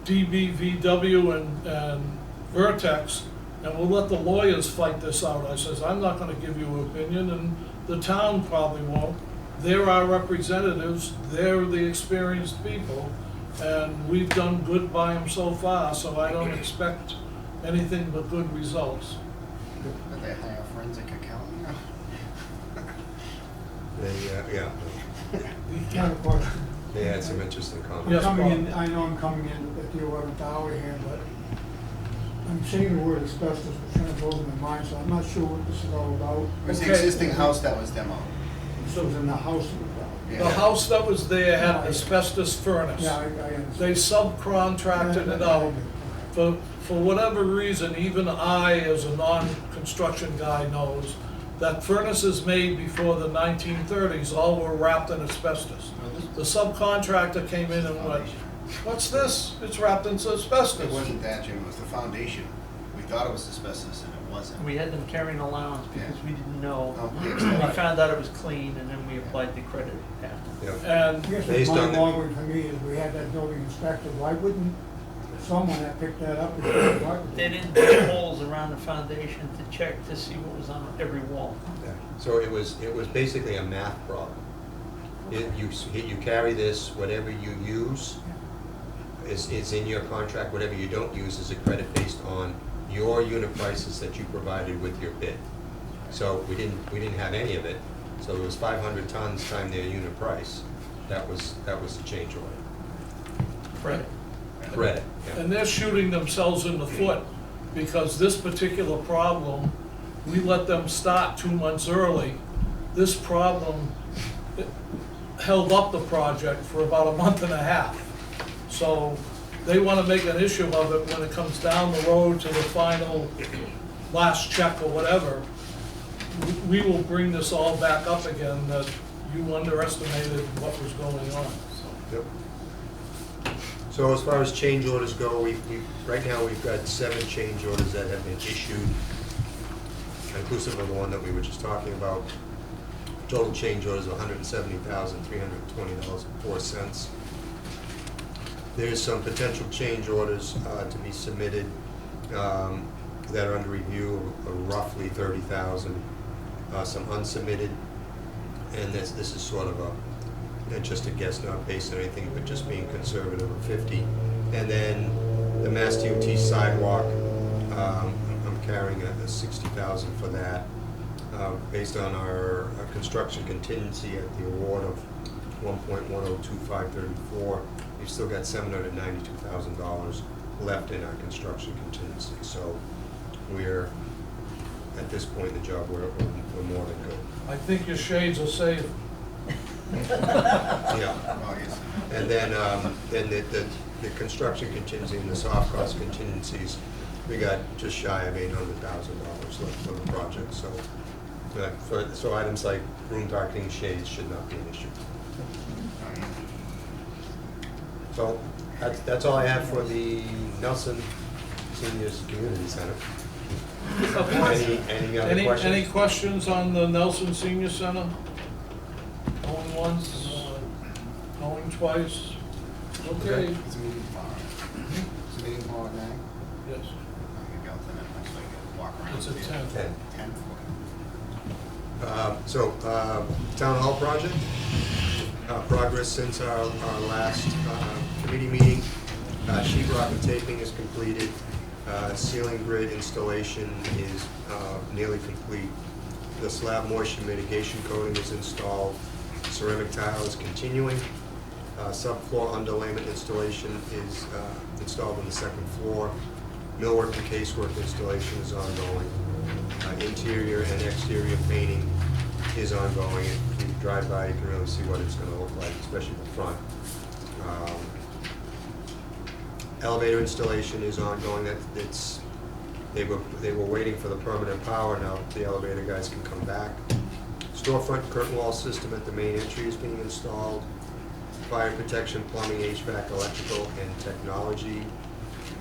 DBVW and Vertex, and we'll let the lawyers fight this out. I says, I'm not gonna give you an opinion, and the town probably won't. They're our representatives, they're the experienced people, and we've done good by them so far, so I don't expect anything but good results. But they hire a forensic accountant. Yeah, Kind of question. they had some interesting I'm comments. Yes, coming in, Bob. I know I'm coming in at the 11th hour here, but I'm seeing the word asbestos, which kind of blows my mind, so I'm not sure what this is all about. It was the Okay. existing house that was demoed. So it was in the house that was down. The house that was there had asbestos furnace. Yeah, I understand. They subcontracted it out. For whatever reason, even I, as a non-construction guy, knows that furnaces made before the 1930s all were wrapped in asbestos. The subcontractor came in and went, what's this? It's wrapped in It asbestos. wasn't that, Jim, it was the foundation. We thought it was asbestos and it wasn't. We had them carrying allowance because we didn't know. Oh, We found out it was clean and then we applied the credit after. Yep. And I guess Based what's on the- mind-boggling for me is we had that building inspected, why wouldn't someone have picked that up? And They didn't dig holes around the foundation to check to see what was on every wall. Yeah. So it was basically a math problem. You carry this, whatever you use is in your contract, whatever you don't use is a credit based on your unit prices that you provided with your bid. So we didn't have any of it, so it was 500 tons times their unit price. That was the change order. Credit. Credit, yeah. And they're shooting themselves in the foot, because this particular problem, we let them start 2 months early. This problem held up the project for about a month and a half. So they want to make an issue of it when it comes down the road to the final last check or whatever. We will bring this all back up again, that you underestimated what was going on, so. Yep. So as far as change orders go, right now we've got 7 change orders that have been issued, inclusive of the one that we were just talking about. Total change orders of $170,320.04. There's some potential change orders to be submitted that are under review of roughly 30,000. Some unsubmitted, and this is sort of just a guess, not based on anything, but just being conservative of 50. And then the Mass DOT sidewalk, I'm carrying a 60,000 for that, based on our construction contingency at the award of 1.102534. We've still got $792,000 left in our construction contingency. So we're at this point in the job, we're more than good. I think your shades are safe. Yeah. Well, yes. And then the construction contingency and the soft cost contingencies, we got just shy of $800,000 left for the project, so, so items like room darkening shades should not be an issue. So, that's all I have for the Nelson Seniors Community Center. Any other Any questions? questions on the Nelson Senior Center? Going once, going twice? Okay, It's a meeting tomorrow. It's a meeting tomorrow at 9. yes, Maybe I'll attend it next week and walk around. it's at 10. 10. 10, Town Hall project, progress since our last committee meeting. Sheet rock and taping is completed. Ceiling grid installation is nearly complete. The slab moisture mitigation coating is installed. Ceramic tile is continuing. Subfloor underlayment installation is installed on the second floor. Millwork and casework installation is ongoing. Interior and exterior painting is ongoing. If you drive by, you can really see what it's gonna look like, especially the front. Elevator installation is ongoing. They were waiting for the permanent power. Now the elevator guys can come back. Storefront curtain wall system at the main entry is being installed. Fire protection, plumbing, HVAC, electrical, and technology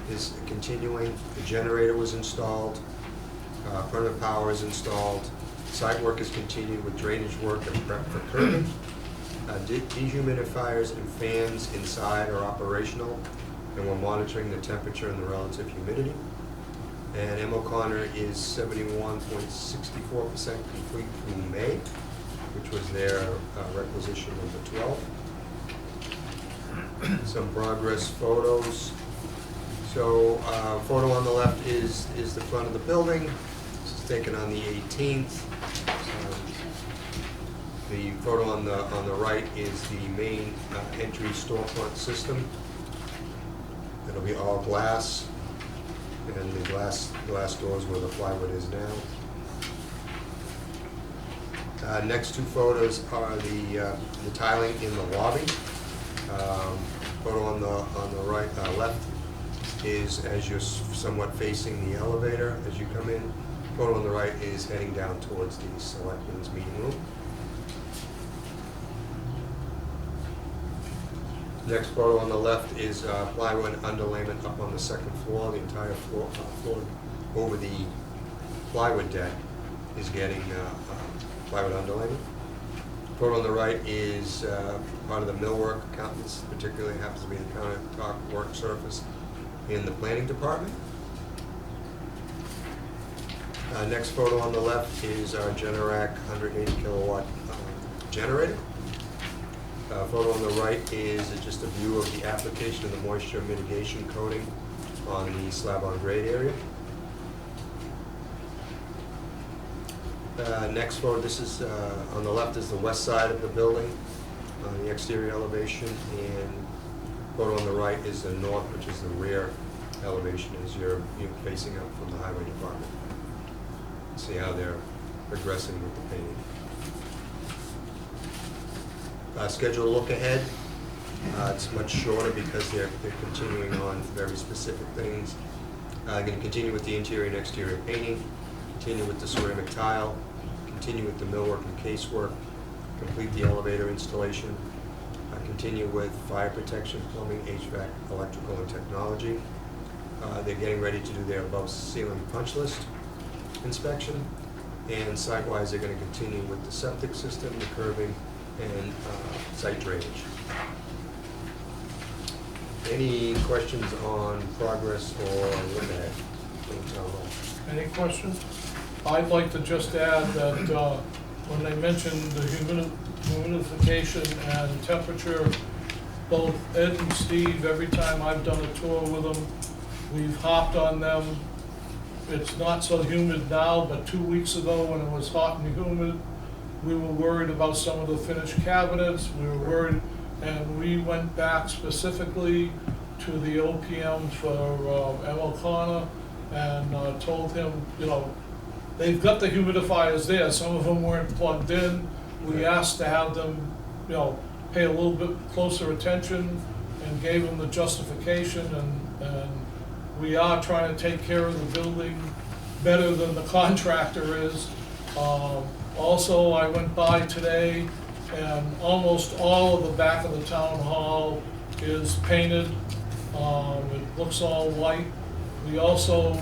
is continuing. The generator was installed. Permanent power is installed. Site work is continued with drainage work and prep for curbing. Dehumidifiers and fans inside are operational, and we're monitoring the temperature and the relative humidity. And M. O'Connor is 71.64% complete through May, which was their requisition number 12. Some progress photos. So, photo on the left is the front of the building. This is taken on the 18th. The photo on the right is the main entry storefront system. It'll be all glass, and the glass doors where the plywood is now. Next two photos are the tiling in the lobby. Photo on the right, left is as you're somewhat facing the elevator as you come in. Photo on the right is heading down towards the selectmen's meeting room. Next photo on the left is plywood underlayment up on the second floor. The entire floor over the plywood deck is getting plywood underlayment. Photo on the right is part of the millwork accountants, particularly happens to be the countertop work surface in the planning department. Next photo on the left is our Generac 180 kilowatt generator. Photo on the right is just a view of the application of the moisture mitigation coating on the slab on grade area. Next photo, this is on the left is the west side of the building, the exterior elevation, and photo on the right is the north, which is the rear elevation as you're facing up from the highway department. See how they're progressing with the painting. Schedule look ahead. It's much shorter because they're continuing on very specific things. Going to continue with the interior and exterior painting, continue with the ceramic tile, continue with the millwork and casework, complete the elevator installation, continue with fire protection, plumbing, HVAC, electrical, and technology. They're getting ready to do their above ceiling punch list inspection, and site-wise they're going to continue with the septic system, the curbing, and site drainage. Any questions on progress or look ahead from Town Hall? Any questions? I'd like to just add that when they mentioned the humidification and temperature, both Ed and Steve, every time I've done a tour with them, we've hopped on them. It's not so humid now, but 2 weeks ago when it was hot and humid, we were worried about some of the finished cabinets. We were worried, and we went back specifically to the OPM for M. O'Connor and told him, they've got the humidifiers there, some of them weren't plugged in. We asked to have them, you know, pay a little bit closer attention and gave them the justification, and we are trying to take care of the building better than the contractor is. Also, I went by today, and almost all of the back of the town hall is painted. It looks all white. We also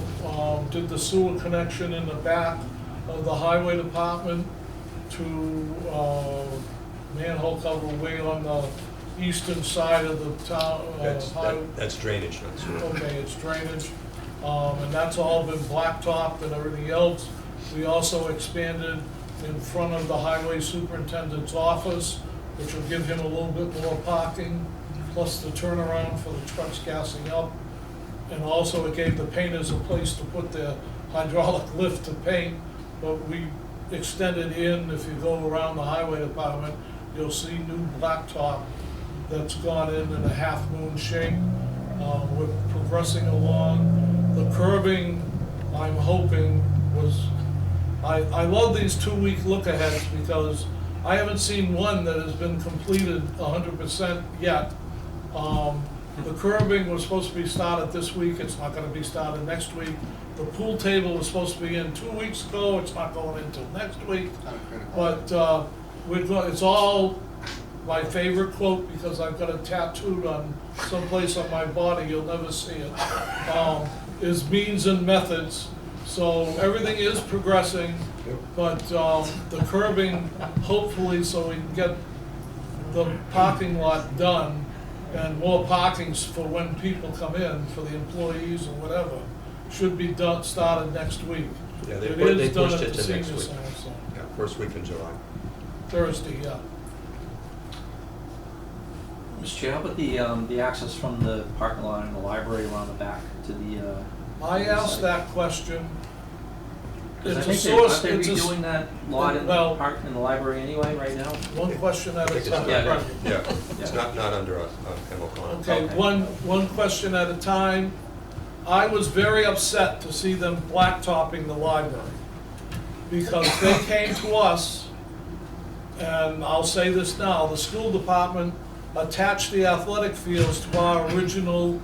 did the sewer connection in the back of the highway department to manhole cover way on the eastern side of the town. That's drainage, not sewer. Okay, it's drainage, and that's all been blacktopped and everything else. We also expanded in front of the highway superintendent's office, which will give him a little bit more parking, plus the turnaround for the trucks gassing up. And also it gave the painters a place to put their hydraulic lift to paint, but we extended in, if you go around the highway department, you'll see new blacktop that's gone in a half moon shape. We're progressing along. The curbing, I'm hoping, was, I love these 2-week look-aheads because I haven't seen one that has been completed 100% yet. The curbing was supposed to be started this week, it's not gonna be started next week. The pool table was supposed to be in 2 weeks ago, it's not going until next week. But it's all my favorite quote, because I've got it tattooed on someplace on my body, you'll never see it, is means and methods. So everything is progressing, but the curbing, hopefully, so we can get the parking lot done and more parkings for when people come in, for the employees or whatever, should be done, started next week. Yeah, It they is done pushed at it the to next senior week. center, so, Yeah, first week in July. Thursday, yeah. Mr. Chair, how about the access from the parking lot and the library around the back to the? I asked that question. Because I It's a think source, aren't it's they a, redoing that lot in the well- park, in the library anyway, right now? one question at I a think it's time. Yeah. Yeah, it's not under a chemical plant. Okay, Okay. one question at a time. I was very upset to see them blacktopping the library, because they came to us, and I'll say this now, the school department attached the athletic fields to our original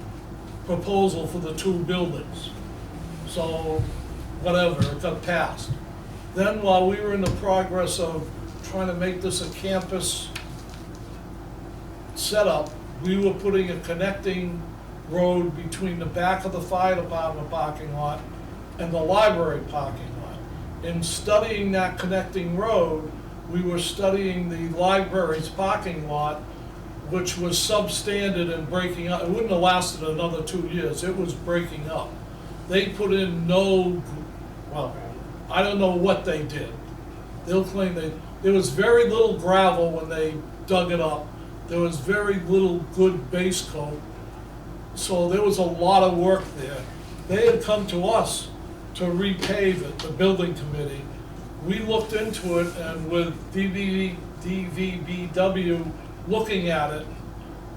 proposal for the 2 buildings. So, whatever, it got passed. Then while we were in the progress of trying to make this a campus setup, we were putting a connecting road between the back of the fire department parking lot and the library parking lot. In studying that connecting road, we were studying the library's parking lot, which was substandard and breaking up. It wouldn't have lasted another 2 years, it was breaking up. They put in well, I don't know what they did. They'll claim there was very little gravel when they dug it up. There was very little good base coat. So there was a lot of work there. They had come to us to repave it, the building committee. We looked into it, and with DVBW looking at it,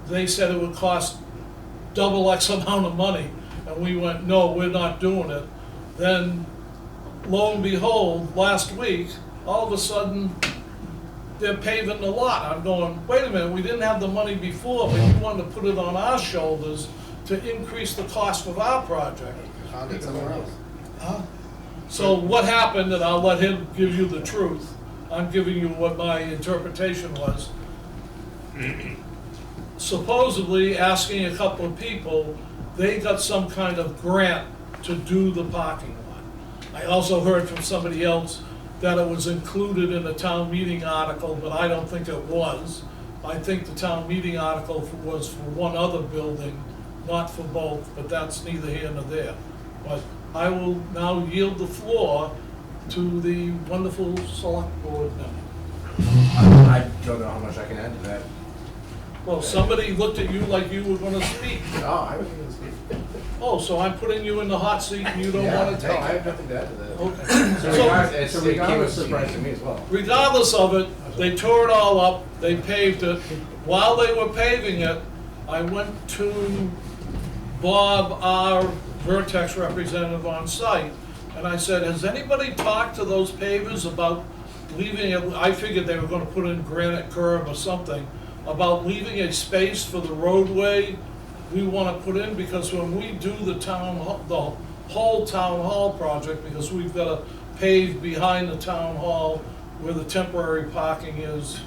they said it would cost double X amount of money. And we went, no, we're not doing it. Then, lo and behold, last week, all of a sudden, they're paving the lot. I'm going, wait a minute, we didn't have the money before, but you wanted to put it on our shoulders to increase the cost of our project. Found it somewhere else. Huh? So what happened, and I'll let him give you the truth, I'm giving you what my interpretation was. Supposedly, asking a couple of people, they got some kind of grant to do the parking lot. I also heard from somebody else that it was included in the town meeting article, but I don't think it was. I think the town meeting article was for one other building, not for both, but that's neither here nor there. But I will now yield the floor to the wonderful select board member. I don't know how much I can add to that. Well, somebody looked at you like you were gonna speak. No, I wasn't gonna speak. Oh, so I'm putting you in the hot seat and you don't wanna No, take I it? have nothing to add to that. Okay. So So regardless, it came as a surprise to me as well. regardless of it, they tore it all up, they paved it. While they were paving it, I went to Bob, our Vertex representative on site, And I said, has anybody talked to those pavers about leaving it, I figured they were gonna put in granite curb or something, about leaving a space for the roadway we wanna put in, because when we do the whole town hall project, because we've gotta pave behind the town hall where the temporary parking is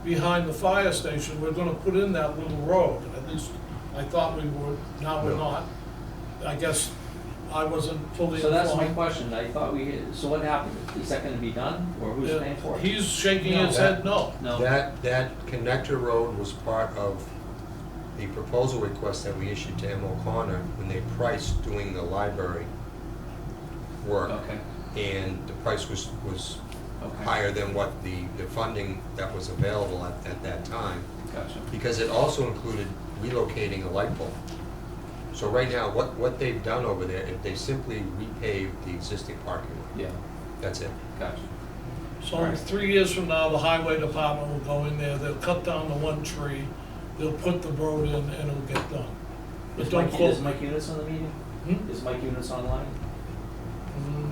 behind the fire station, we're gonna put in that little road, at least I thought we would, now we're not. I guess I wasn't fully So that's my informed. question, I thought so what happened? Is that gonna be done, or who's paying for it? He's shaking his head no. No, That connector road was part of the proposal request that we issued to M. O'Connor when they priced doing the library work. okay, And the price was okay, higher than what the funding that was available at that time, gotcha. because it also included relocating a light pole. So right now, what they've done over there, if they simply repaved the existing parking lot, Yeah, that's it. gotcha. So Right. 3 years from now, the highway department will go in there, they'll cut down the one tree, they'll put the road in, and it'll get done. But Is don't Mike, quote. is Mike Eunice on the meeting? Hmm? Is Mike Eunice online?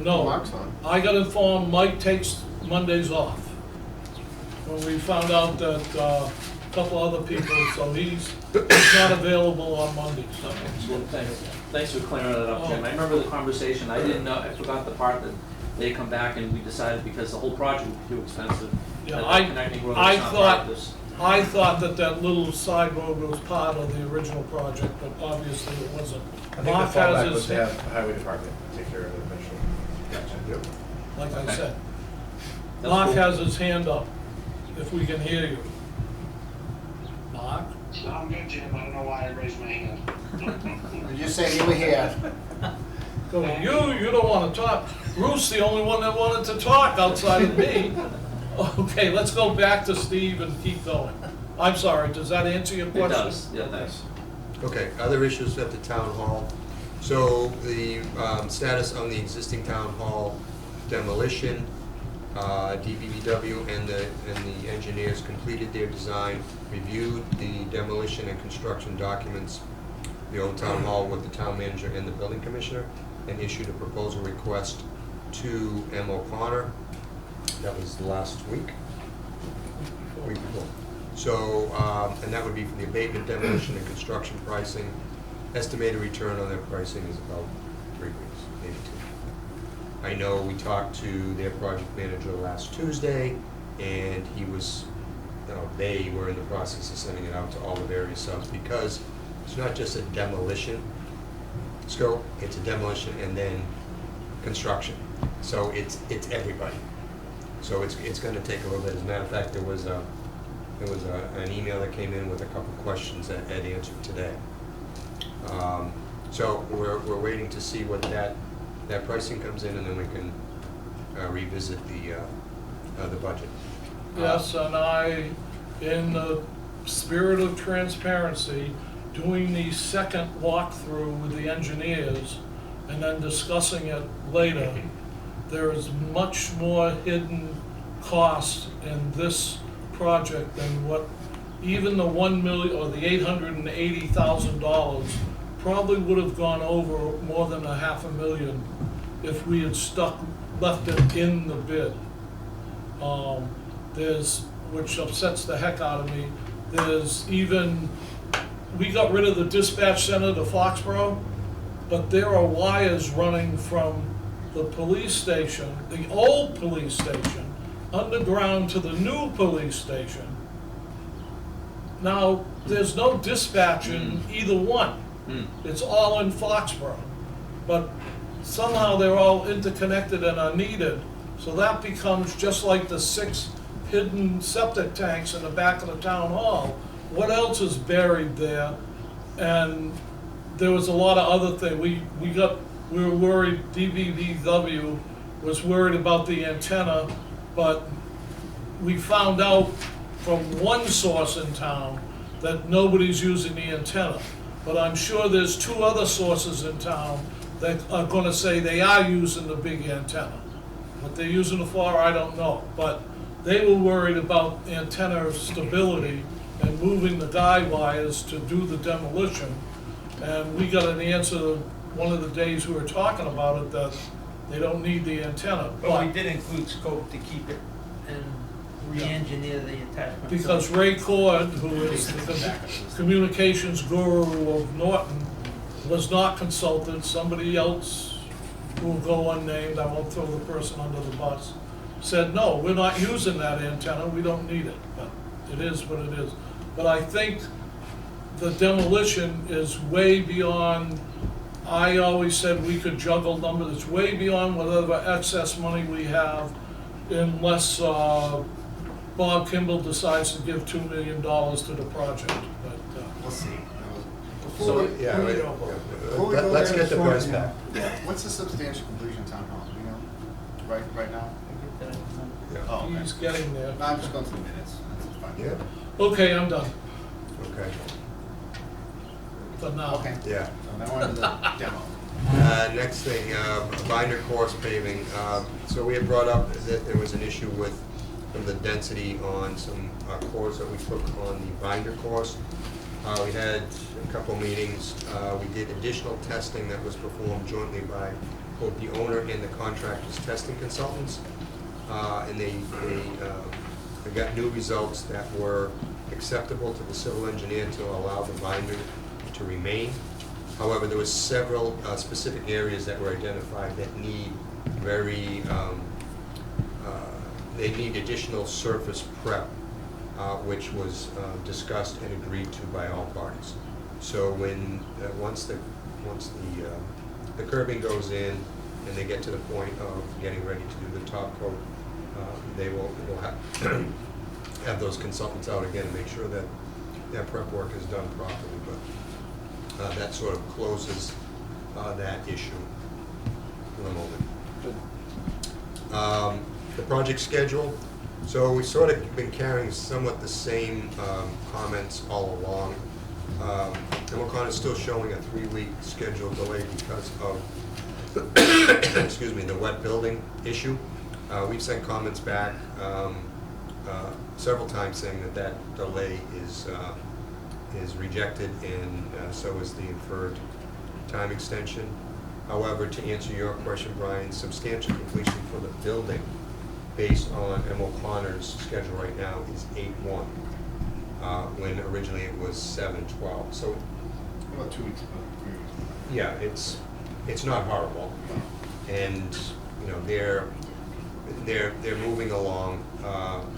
No. Mark's on. I got informed Mike takes Mondays off. When we found out that a couple other people, so he's not available on Mondays. Okay, well, thanks for clearing that up, Jim. I remember the conversation, I didn't know, I forgot the part that they come back and we decided because the whole project would be too expensive. Yeah, that I- connecting road I was not thought- part of this. I thought that little side road was part of the original project, but obviously it wasn't. I think the Mark fallback has was to his, have the highway department take care of it eventually. like I Okay. said, That's Mark cool. has his hand up, if we can hear you. Mark? I'm good, Jim. I don't know why I raised my hand. I'm just saying you were here. Go, you don't wanna talk. Bruce, the only one that wanted to talk outside of me. Okay, let's go back to Steve and keep going. I'm sorry, does that answer your It question? does, yeah, thanks. Okay, other issues at the town hall. So the status on the existing town hall demolition, DPW and the engineers completed their design, reviewed the demolition and construction documents, the old town hall with the town manager and the building commissioner, and issued a proposal request to M. O'Connor. That was last week. Week before. So, and that would be for the abatement, demolition, and construction pricing. Estimated return on that pricing is about 3 weeks, maybe 2. I know we talked to their project manager last Tuesday, and he was, they were in the process of sending it out to all the various subs, because it's not just a demolition scope, it's a demolition and then construction. So it's everybody. So it's gonna take a little bit. As a matter of fact, there was an email that came in with a couple questions that Ed answered today. So we're waiting to see what that pricing comes in, and then we can revisit the budget. Yes, and I, in the spirit of transparency, doing the second walkthrough with the engineers and then discussing it later, there is much more hidden cost in this project than what even the 1 million or the $880,000 probably would have gone over more than $500,000 if we had left it in the bid. Which upsets the heck out of me. We got rid of the dispatch center to Foxborough, but there are wires running from the police station, the old police station, underground to the new police station. Now, there's no dispatch in either one. It's all in Foxborough. But somehow they're all interconnected and are needed. So that becomes just like the 6 hidden septic tanks in the back of the town hall. What else is buried there? And there was a lot of other things. We were worried, DVVW was worried about the antenna, but we found out from one source in town that nobody's using the antenna. But I'm sure there's 2 other sources in town that are gonna say they are using the big antenna. What they're using it for, I don't know, but they were worried about antenna stability and moving the guy wires to do the demolition. And we got an answer one of the days we were talking about it, that They don't need the antenna, But we did include scope to keep it and re-engineer the attachment. because Ray Cord, who is the communications guru of Norton, was not consulted. Somebody else, who will go unnamed, I won't throw the person under the bus, said, no, we're not using that antenna, we don't need it, but it is what it is. But I think the demolition is way beyond, I always said we could juggle numbers, it's way beyond whatever excess money we have, unless Bob Kimball decides to give $2 million to the project, but, We'll see. So, Yeah, Before we right, go- Before we go let's there, get the Storm press King. back. What's the substantial completion town hall, do you know, right now? Yeah. Oh, okay. he's getting there. No, I'm just going through the minutes, that's fine. Yeah, Okay, I'm done okay, for now. Okay. yeah. So now on to the demo. Next thing, binder course paving. So we had brought up that there was an issue with the density on some cores that we took on the binder course. We had a couple meetings. We did additional testing that was performed jointly by both the owner and the contractor's testing consultants. And they got new results that were acceptable to the civil engineer to allow the binder to remain. However, there was several specific areas that were identified that need they need additional surface prep, which was discussed and agreed to by all parties. So when once the curbing goes in and they get to the point of getting ready to do the top coat, they will have those consultants out again and make sure that that prep work is done properly. But that sort of closes that issue for the moment. The project schedule, so we've sort of been carrying somewhat the same comments all along. Democon is still showing a 3-week schedule delay because of excuse me, the wet building issue. We've sent comments back several times saying that that delay is rejected, and so is the inferred time extension. However, to answer your question, Brian, substantial completion for the building based on M. O'Connor's schedule right now is 8/1, when originally it was 7/12. So, About 2 weeks ago. yeah, it's not horrible, and you know they're moving along.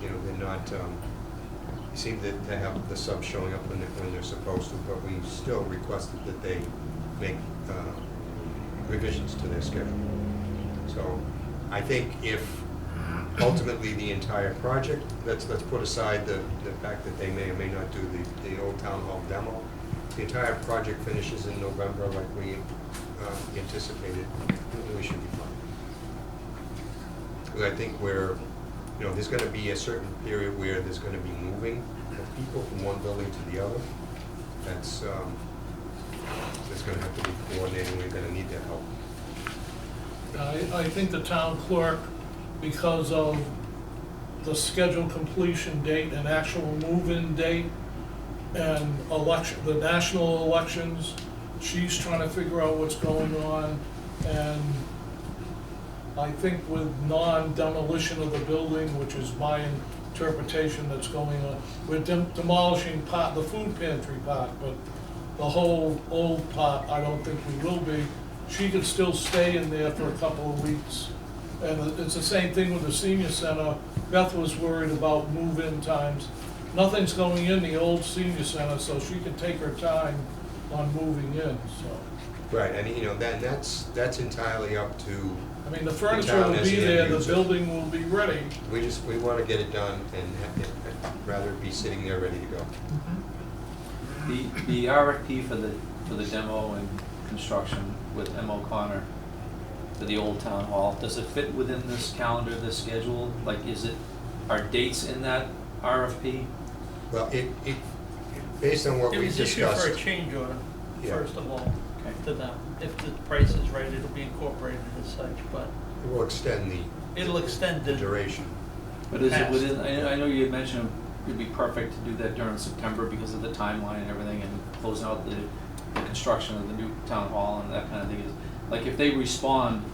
You know, they're not. They seem to have the subs showing up when they're supposed to, but we still requested that they make revisions to their schedule. So I think if ultimately the entire project, let's put aside the fact that they may or may not do the old town hall demo, the entire project finishes in November like we anticipated, we should be fine. Because I think there's going to be a certain period where there's going to be moving of people from one building to the other. That's going to have to be coordinated, we're going to need their help. I think the town clerk, because of the scheduled completion date and actual move-in date and the national elections, she's trying to figure out what's going on. And I think with non-demolition of the building, which is my interpretation that's going on, we're demolishing the food pantry part, but the whole old part, I don't think we will be. She could still stay in there for a couple of weeks. And it's the same thing with the senior center. Beth was worried about move-in times. Nothing's going in the old senior center, so she can take her time on moving in, so. Right, and you know, that's entirely up to, I mean, the furniture town will as be the there, end the user. building will be ready. we want to get it done and rather it be sitting there ready to go. The RFP for the demo and construction with M. O'Connor for the old town hall, does it fit within this calendar, this schedule? Like, are dates in that RFP? Well, it based on what It we was issued for a discussed, change order, Yeah. first of all, Okay. to them. If the price is right, it'll be incorporated as such, but it will extend it'll extend the the, duration. But is it Passed. within, I know you had mentioned it'd be perfect to do that during September because of the timeline and everything and closing out the construction of the new town hall and that kind of thing. Like if they respond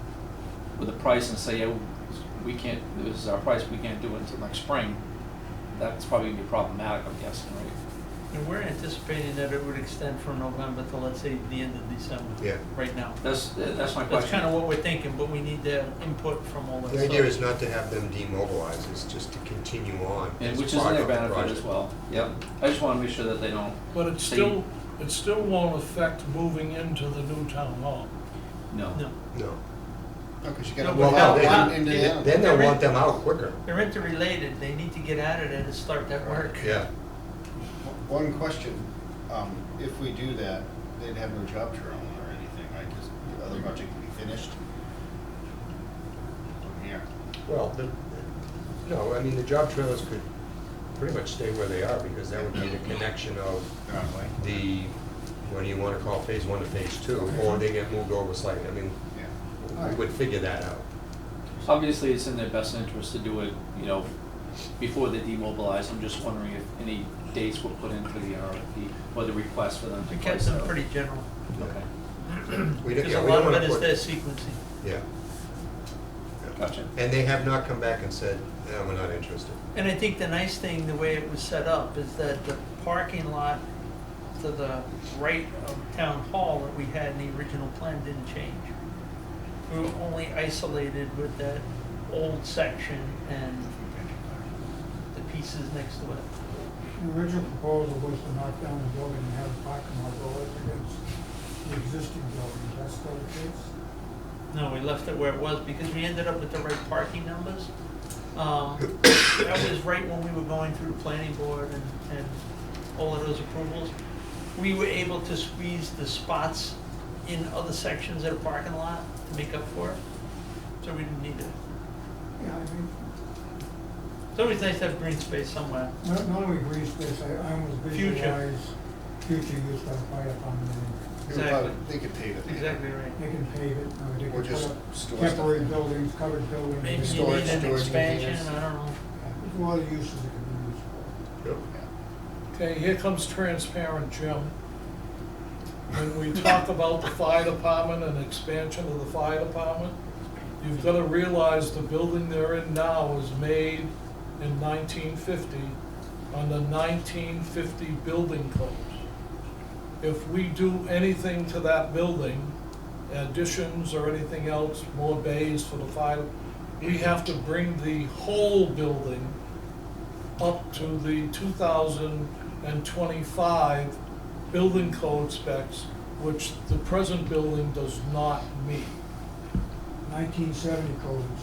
with a price and say, yeah, we can't, this is our price, we can't do it until next spring, that's probably gonna be problematic, I'm guessing, right? And we're anticipating that it would extend from November to, let's say, the end of December. Yeah. Right now. That's my That's question. kind of what we're thinking, but we need the input from all of us. The idea is not to have them demobilize, it's just to continue on. And as which is in part their of the benefit project. as well, yep. I just wanna make sure that they don't. But it say- still won't affect moving into the new town hall. No. No, No. Because you gotta No, move well, out how- into how- the. Then they'll want them out quicker. they're interrelated, they need to get at it and start that work. Yeah. One question, if we do that, they'd have no job trailer or anything, right? Because the other project can be finished from here. Well, no, I mean, the job trailers could pretty much stay where they are, because that would be the connection of Driveway. the, what do you wanna call phase one to phase two, or they get moved over slightly, I mean, Yeah. we would figure that out. Obviously, it's in their best interest to do it, you know, before they demobilize. I'm just wondering if any dates were put into the RFP or the request for them to We price kept them out. pretty general, Okay, We don't, because yeah, a we lot don't of wanna it is put, their sequencing. yeah. gotcha. And they have not come back and said, no, we're not interested. And I think the nice thing, the way it was set up, is that the parking lot to the right of town hall that we had in the original plan didn't change. We were only isolated with that old section and the pieces next to it. The original proposal was to knock down the building and have a parking lot go right against the existing building. Is that still the case? No, we left it where it was because we ended up with the right parking numbers. That was right when we were going through the planning board and all of those approvals. We were able to squeeze the spots in other sections of the parking lot to make up for it. So we didn't need it. Yeah, I mean, It's always nice to have green space somewhere. not only green space, I almost Future. visualize future use of fire department. Exactly. They could pave it. Exactly right. They can pave it, or they Or can just put up store temporary stuff. buildings, covered buildings. Maybe you Storage- need an storage expansion, containers. I don't know. There's a lot of uses it could be used for. Yep. Okay, here comes transparent Jim. When we talk about the fire department and expansion of the fire department, you've got to realize the building they're in now was made in 1950 under 1950 building codes. If we do anything to that building, additions or anything else, more bays for the fire, we have to bring the whole building up to the 2025 building code specs, which the present building does not meet. 1970 codes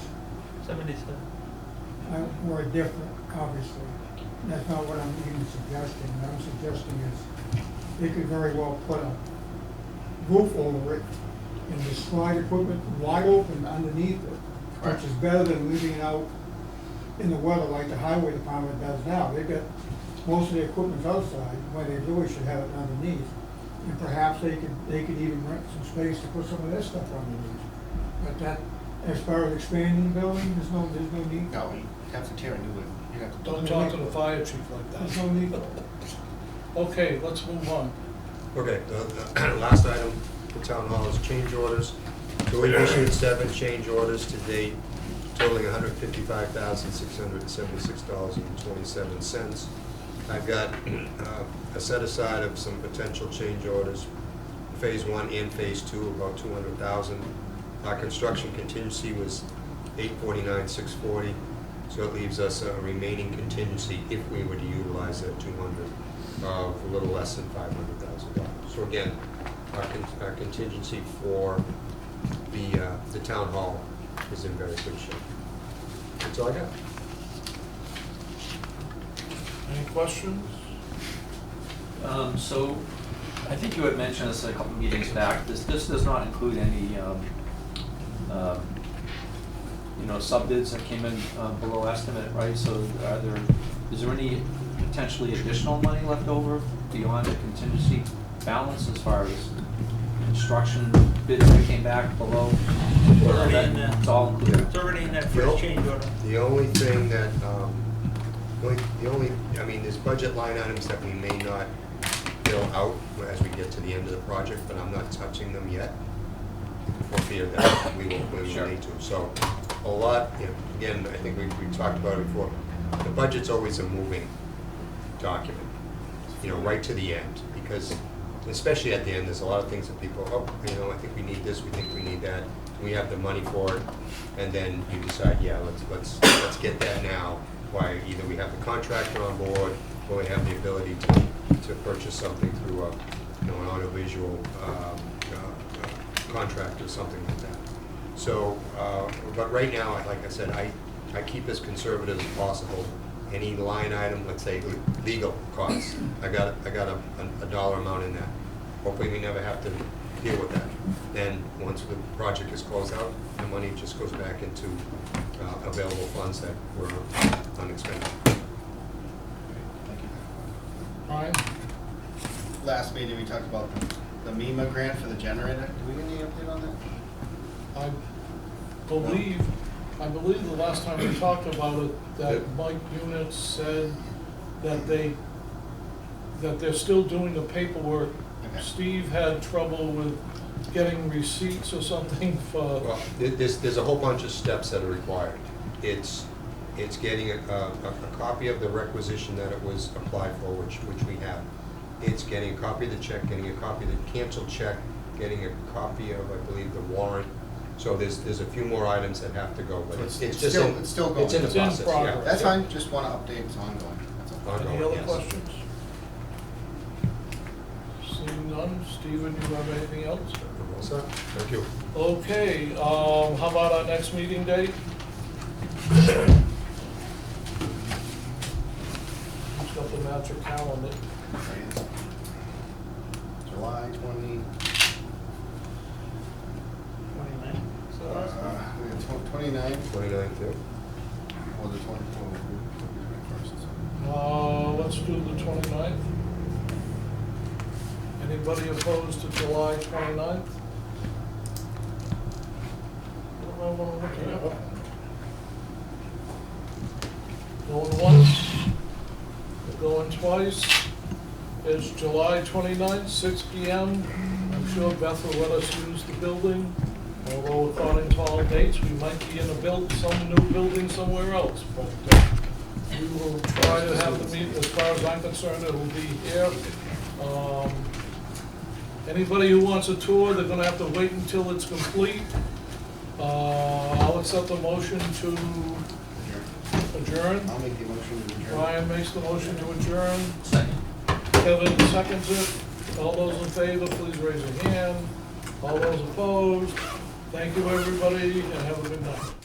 77. were different, obviously. That's not what I'm even suggesting. What I'm suggesting is they could very well put a roof over it and the slide equipment wide open underneath it, which is better than leaving it out in the weather like the highway department does now. They've got most of the equipment outside, where they really should have it underneath. And perhaps they could even rent some space to put some of their stuff underneath. But that, as far as expanding the building, there's no need. No, you have to tear a new one. You have to. Don't talk to the fire chief like There's that. no need for it. Okay, let's move on. Okay, the last item for town hall is change orders. So we've issued 7 change orders to date, totaling $155,676.27. I've got a set aside of some potential change orders, phase 1 and phase 2, about $200,000. Our construction contingency was $849,640, so it leaves us a remaining contingency if we were to utilize that 200 of a little less than $500,000. So again, our contingency for the town hall is in very good shape. That's all I got. Any questions? So, I think you had mentioned this a couple meetings back, this does not include any, sub-bids that came in below estimate, right? So is there any potentially additional money left over beyond the contingency balance as far as construction bids that came back below? It's already in there. It's all included? It's already in that first change order. The only thing that, there's budget line items that we may not fill out as we get to the end of the project, but I'm not touching them yet. for fear that we will Sure. need to. So a lot, you know, again, I think we talked about it before, the budget's always a moving document, you know, right to the end, because especially at the end, there's a lot of things that people, oh, you know, I think we need this, we think we need that, we have the money for it, and then you decide, yeah, let's get that now, why either we have the contractor on board, or we have the ability to purchase something through a, you know, an audiovisual contract or something like that. So, but right now, like I said, I keep as conservative as possible. Any line item, let's say legal costs, I got a dollar amount in that. Hopefully we never have to deal with that. Then, once the project is closed out, the money just goes back into available funds that were unexpended. Ryan? Last meeting, we talked about the MEMA grant for the generator. Do we get any update on that? I believe the last time we talked about it, that Mike Unit said that they're still doing the paperwork. Okay. Steve had trouble with getting receipts or something for, Well, there's a whole bunch of steps that are required. It's getting a copy of the requisition that it was applied for, which we have. It's getting a copy of the check, getting a copy of the canceled check, getting a copy of, I believe, the warrant. So there's a few more items that have to go, but it's just in. It's still going. It's in the It's in process, yeah. progress. That's fine, just want to update, it's ongoing. That's all. any Ongoing, other yes. questions? Seeing none, Steven, you have anything else? All set. Thank you. Okay, how about our next meeting date? Who's got the master calendar? July 20, 29, 29th, yeah. or the 24th. Let's do the 29th. Anybody opposed to July 29th? What am I looking at? Going once, going twice. It's July 29th, 6 PM. I'm sure Beth will let us use the building, although according to all dates, we might be in some new building somewhere else. But we will try to have the meeting, as far as I'm concerned, it will be here. Anybody who wants a tour, they're gonna have to wait until it's complete. I'll accept the motion to adjourn. I'll make the motion to adjourn. Brian makes the motion to adjourn. Second. Kevin seconds it. All those in favor, please raise your hand. All those opposed. Thank you, everybody, and have a good night.